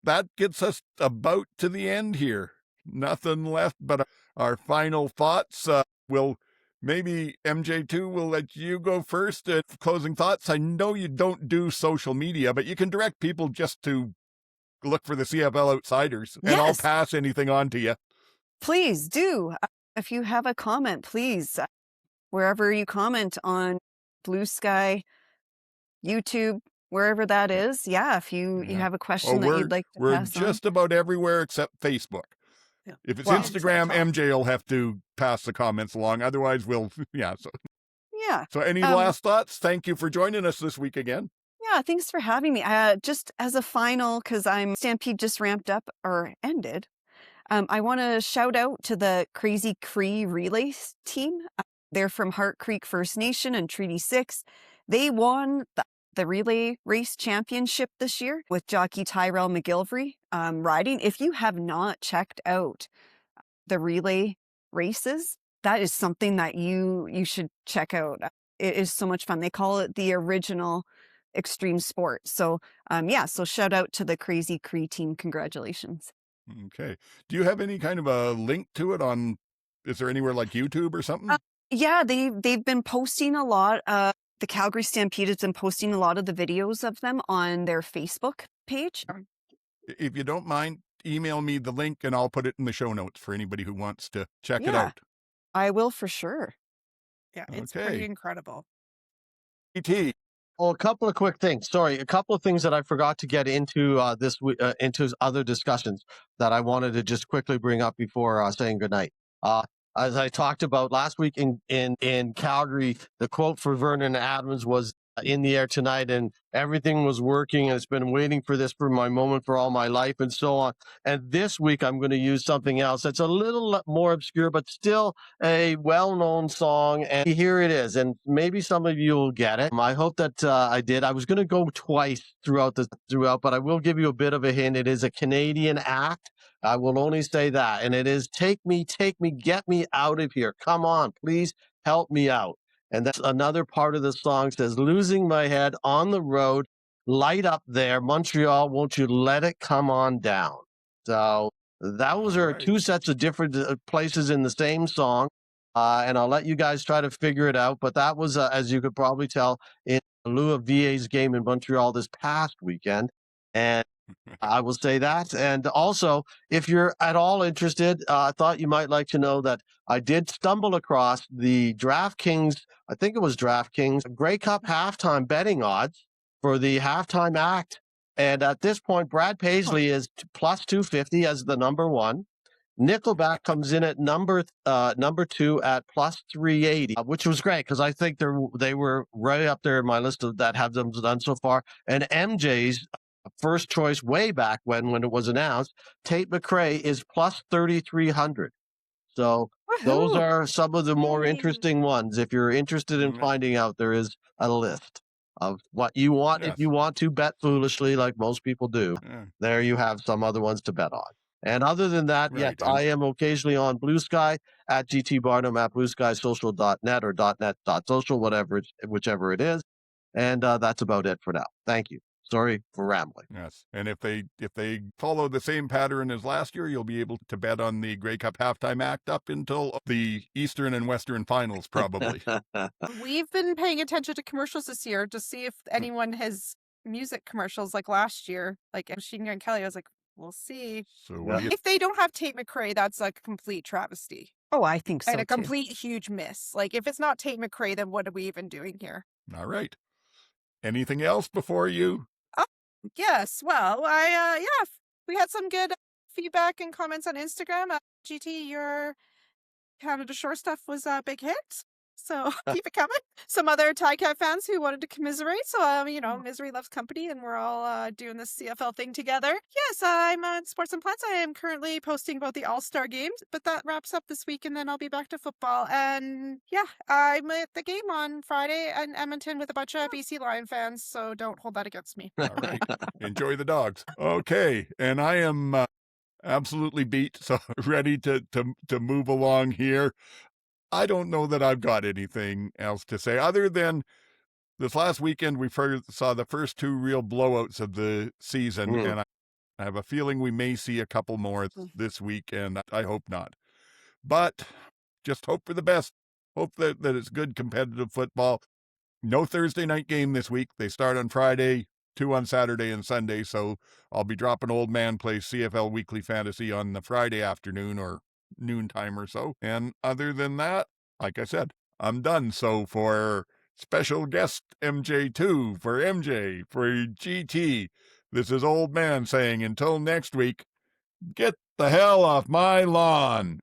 that gets us about to the end here. Nothing left but our final thoughts. Maybe MJ2 will let you go first. Closing thoughts. I know you don't do social media, but you can direct people just to look for the CFL Outsiders, and I'll pass anything on to you. Please do. If you have a comment, please, wherever you comment on Blue Sky, YouTube, wherever that is. Yeah, if you have a question that you'd like to pass on. We're just about everywhere except Facebook. Yeah. If it's Instagram, MJ will have to pass the comments along. Otherwise, So any last thoughts? Thank you for joining us this week again. Yeah, thanks for having me. Just as a final, because Stampede just ramped up or ended, I want to shout out to the Crazy Cree relay team. They're from Hart Creek First Nation and Treaty 6. They won the relay race championship this year with jockey Tyrell McGilvery riding. If you have not checked out the relay races, that is something that you should check out. It is so much fun. They call it the original extreme sport. So so shout out to the Crazy Cree team. Congratulations. Okay. Do you have any kind of a link to it on, is there anywhere like YouTube or something? Yeah, they've been posting a lot. The Calgary Stampede has been posting a lot of the videos of them on their Facebook page. If you don't mind, email me the link and I'll put it in the show notes for anybody who wants to check it out. I will for sure. Yeah, it's pretty incredible. E.T. Oh, a couple of quick things. Sorry, a couple of things that I forgot to get into this week, into other discussions that I wanted to just quickly bring up before saying goodnight. As I talked about last week in Calgary, the quote for Vernon Adams was in the air tonight, and everything was working, and it's been waiting for this for my moment for all my life, and so on. And this week, I'm going to use something else that's a little more obscure, but still a well-known song. And here it is, and maybe some of you will get it. I hope that I did. I was going to go twice throughout, but I will give you a bit of a hint. It is a Canadian act. I will only say that. And it is take me, get me out of here. Come on, please help me out. And that's another part of the song says, losing my head on the road, light up there, Montreal, won't you let it come on down? So those are two sets of different places in the same song. and I'll let you guys try to figure it out. But that was, as you could probably tell, in lieu of VA's game in Montreal this past weekend. And I will say that. And also, if you're at all interested, I thought you might like to know that I did stumble across the DraftKings, I think it was DraftKings, Grey Cup halftime betting odds for the halftime act. And at this point, Brad Paisley is plus 250 as the number one. Nickelback comes in at number two at plus 380, which was great because I think they were right up there in my list of that have them done so far. And MJ's first choice way back when it was announced, Tate McRae is plus 3,300. So those are some of the more interesting ones. If you're interested in finding out, there is a list of what you want. Yes. If you want to bet foolishly, like most people do, there you have some other ones to bet on. And other than that, yes, I am occasionally on Blue Sky at GT Barnum at blueskysocial.net or .net.social, whichever it is. And that's about it for now. Thank you. Sorry for rambling. Yes. And if they follow the same pattern as last year, you'll be able to bet on the Grey Cup halftime act up until the Eastern and Western finals, probably. We've been paying attention to commercials this year to see if anyone has music commercials like last year, like Machine Gun Kelly. I was like, we'll see. So if they don't have Tate McRae, that's a complete travesty. Oh, I think so and a too. complete huge miss. Like if it's not Tate McRae, then what are we even doing here? All right. Anything else before you? Yes. Well, we had some good feedback and comments on Instagram. GT, your Canada Shore stuff was a big hit. So keep it coming. Some other Ticats fans who wanted to commiserate. So, misery loves company and we're all doing this CFL thing together. Yes, I'm on Sports and Plants. I am currently posting about the All-Star games, but that wraps up this week and then I'll be back to football. And yeah, I'm at the game on Friday in Edmonton with a bunch of BC Lion fans. So don't hold that against me. All right. Enjoy the dogs. Okay. And I am absolutely beat. So ready to move along here. I don't know that I've got anything else to say other than this last weekend we saw the first two real blowouts of the season, and I have a feeling we may see a couple more this week, and I hope not. But just hope for the best. Hope that it's good competitive football. No Thursday night game this week. They start on Friday, 2 on Saturday and Sunday, so I'll be dropping Old Man Plays CFL Weekly Fantasy on the Friday afternoon or noontime or so. And other than that, like I said, I'm done. So for special guest MJ2, for MJ, for GT, this is Old Man saying until next week, get the hell off my lawn.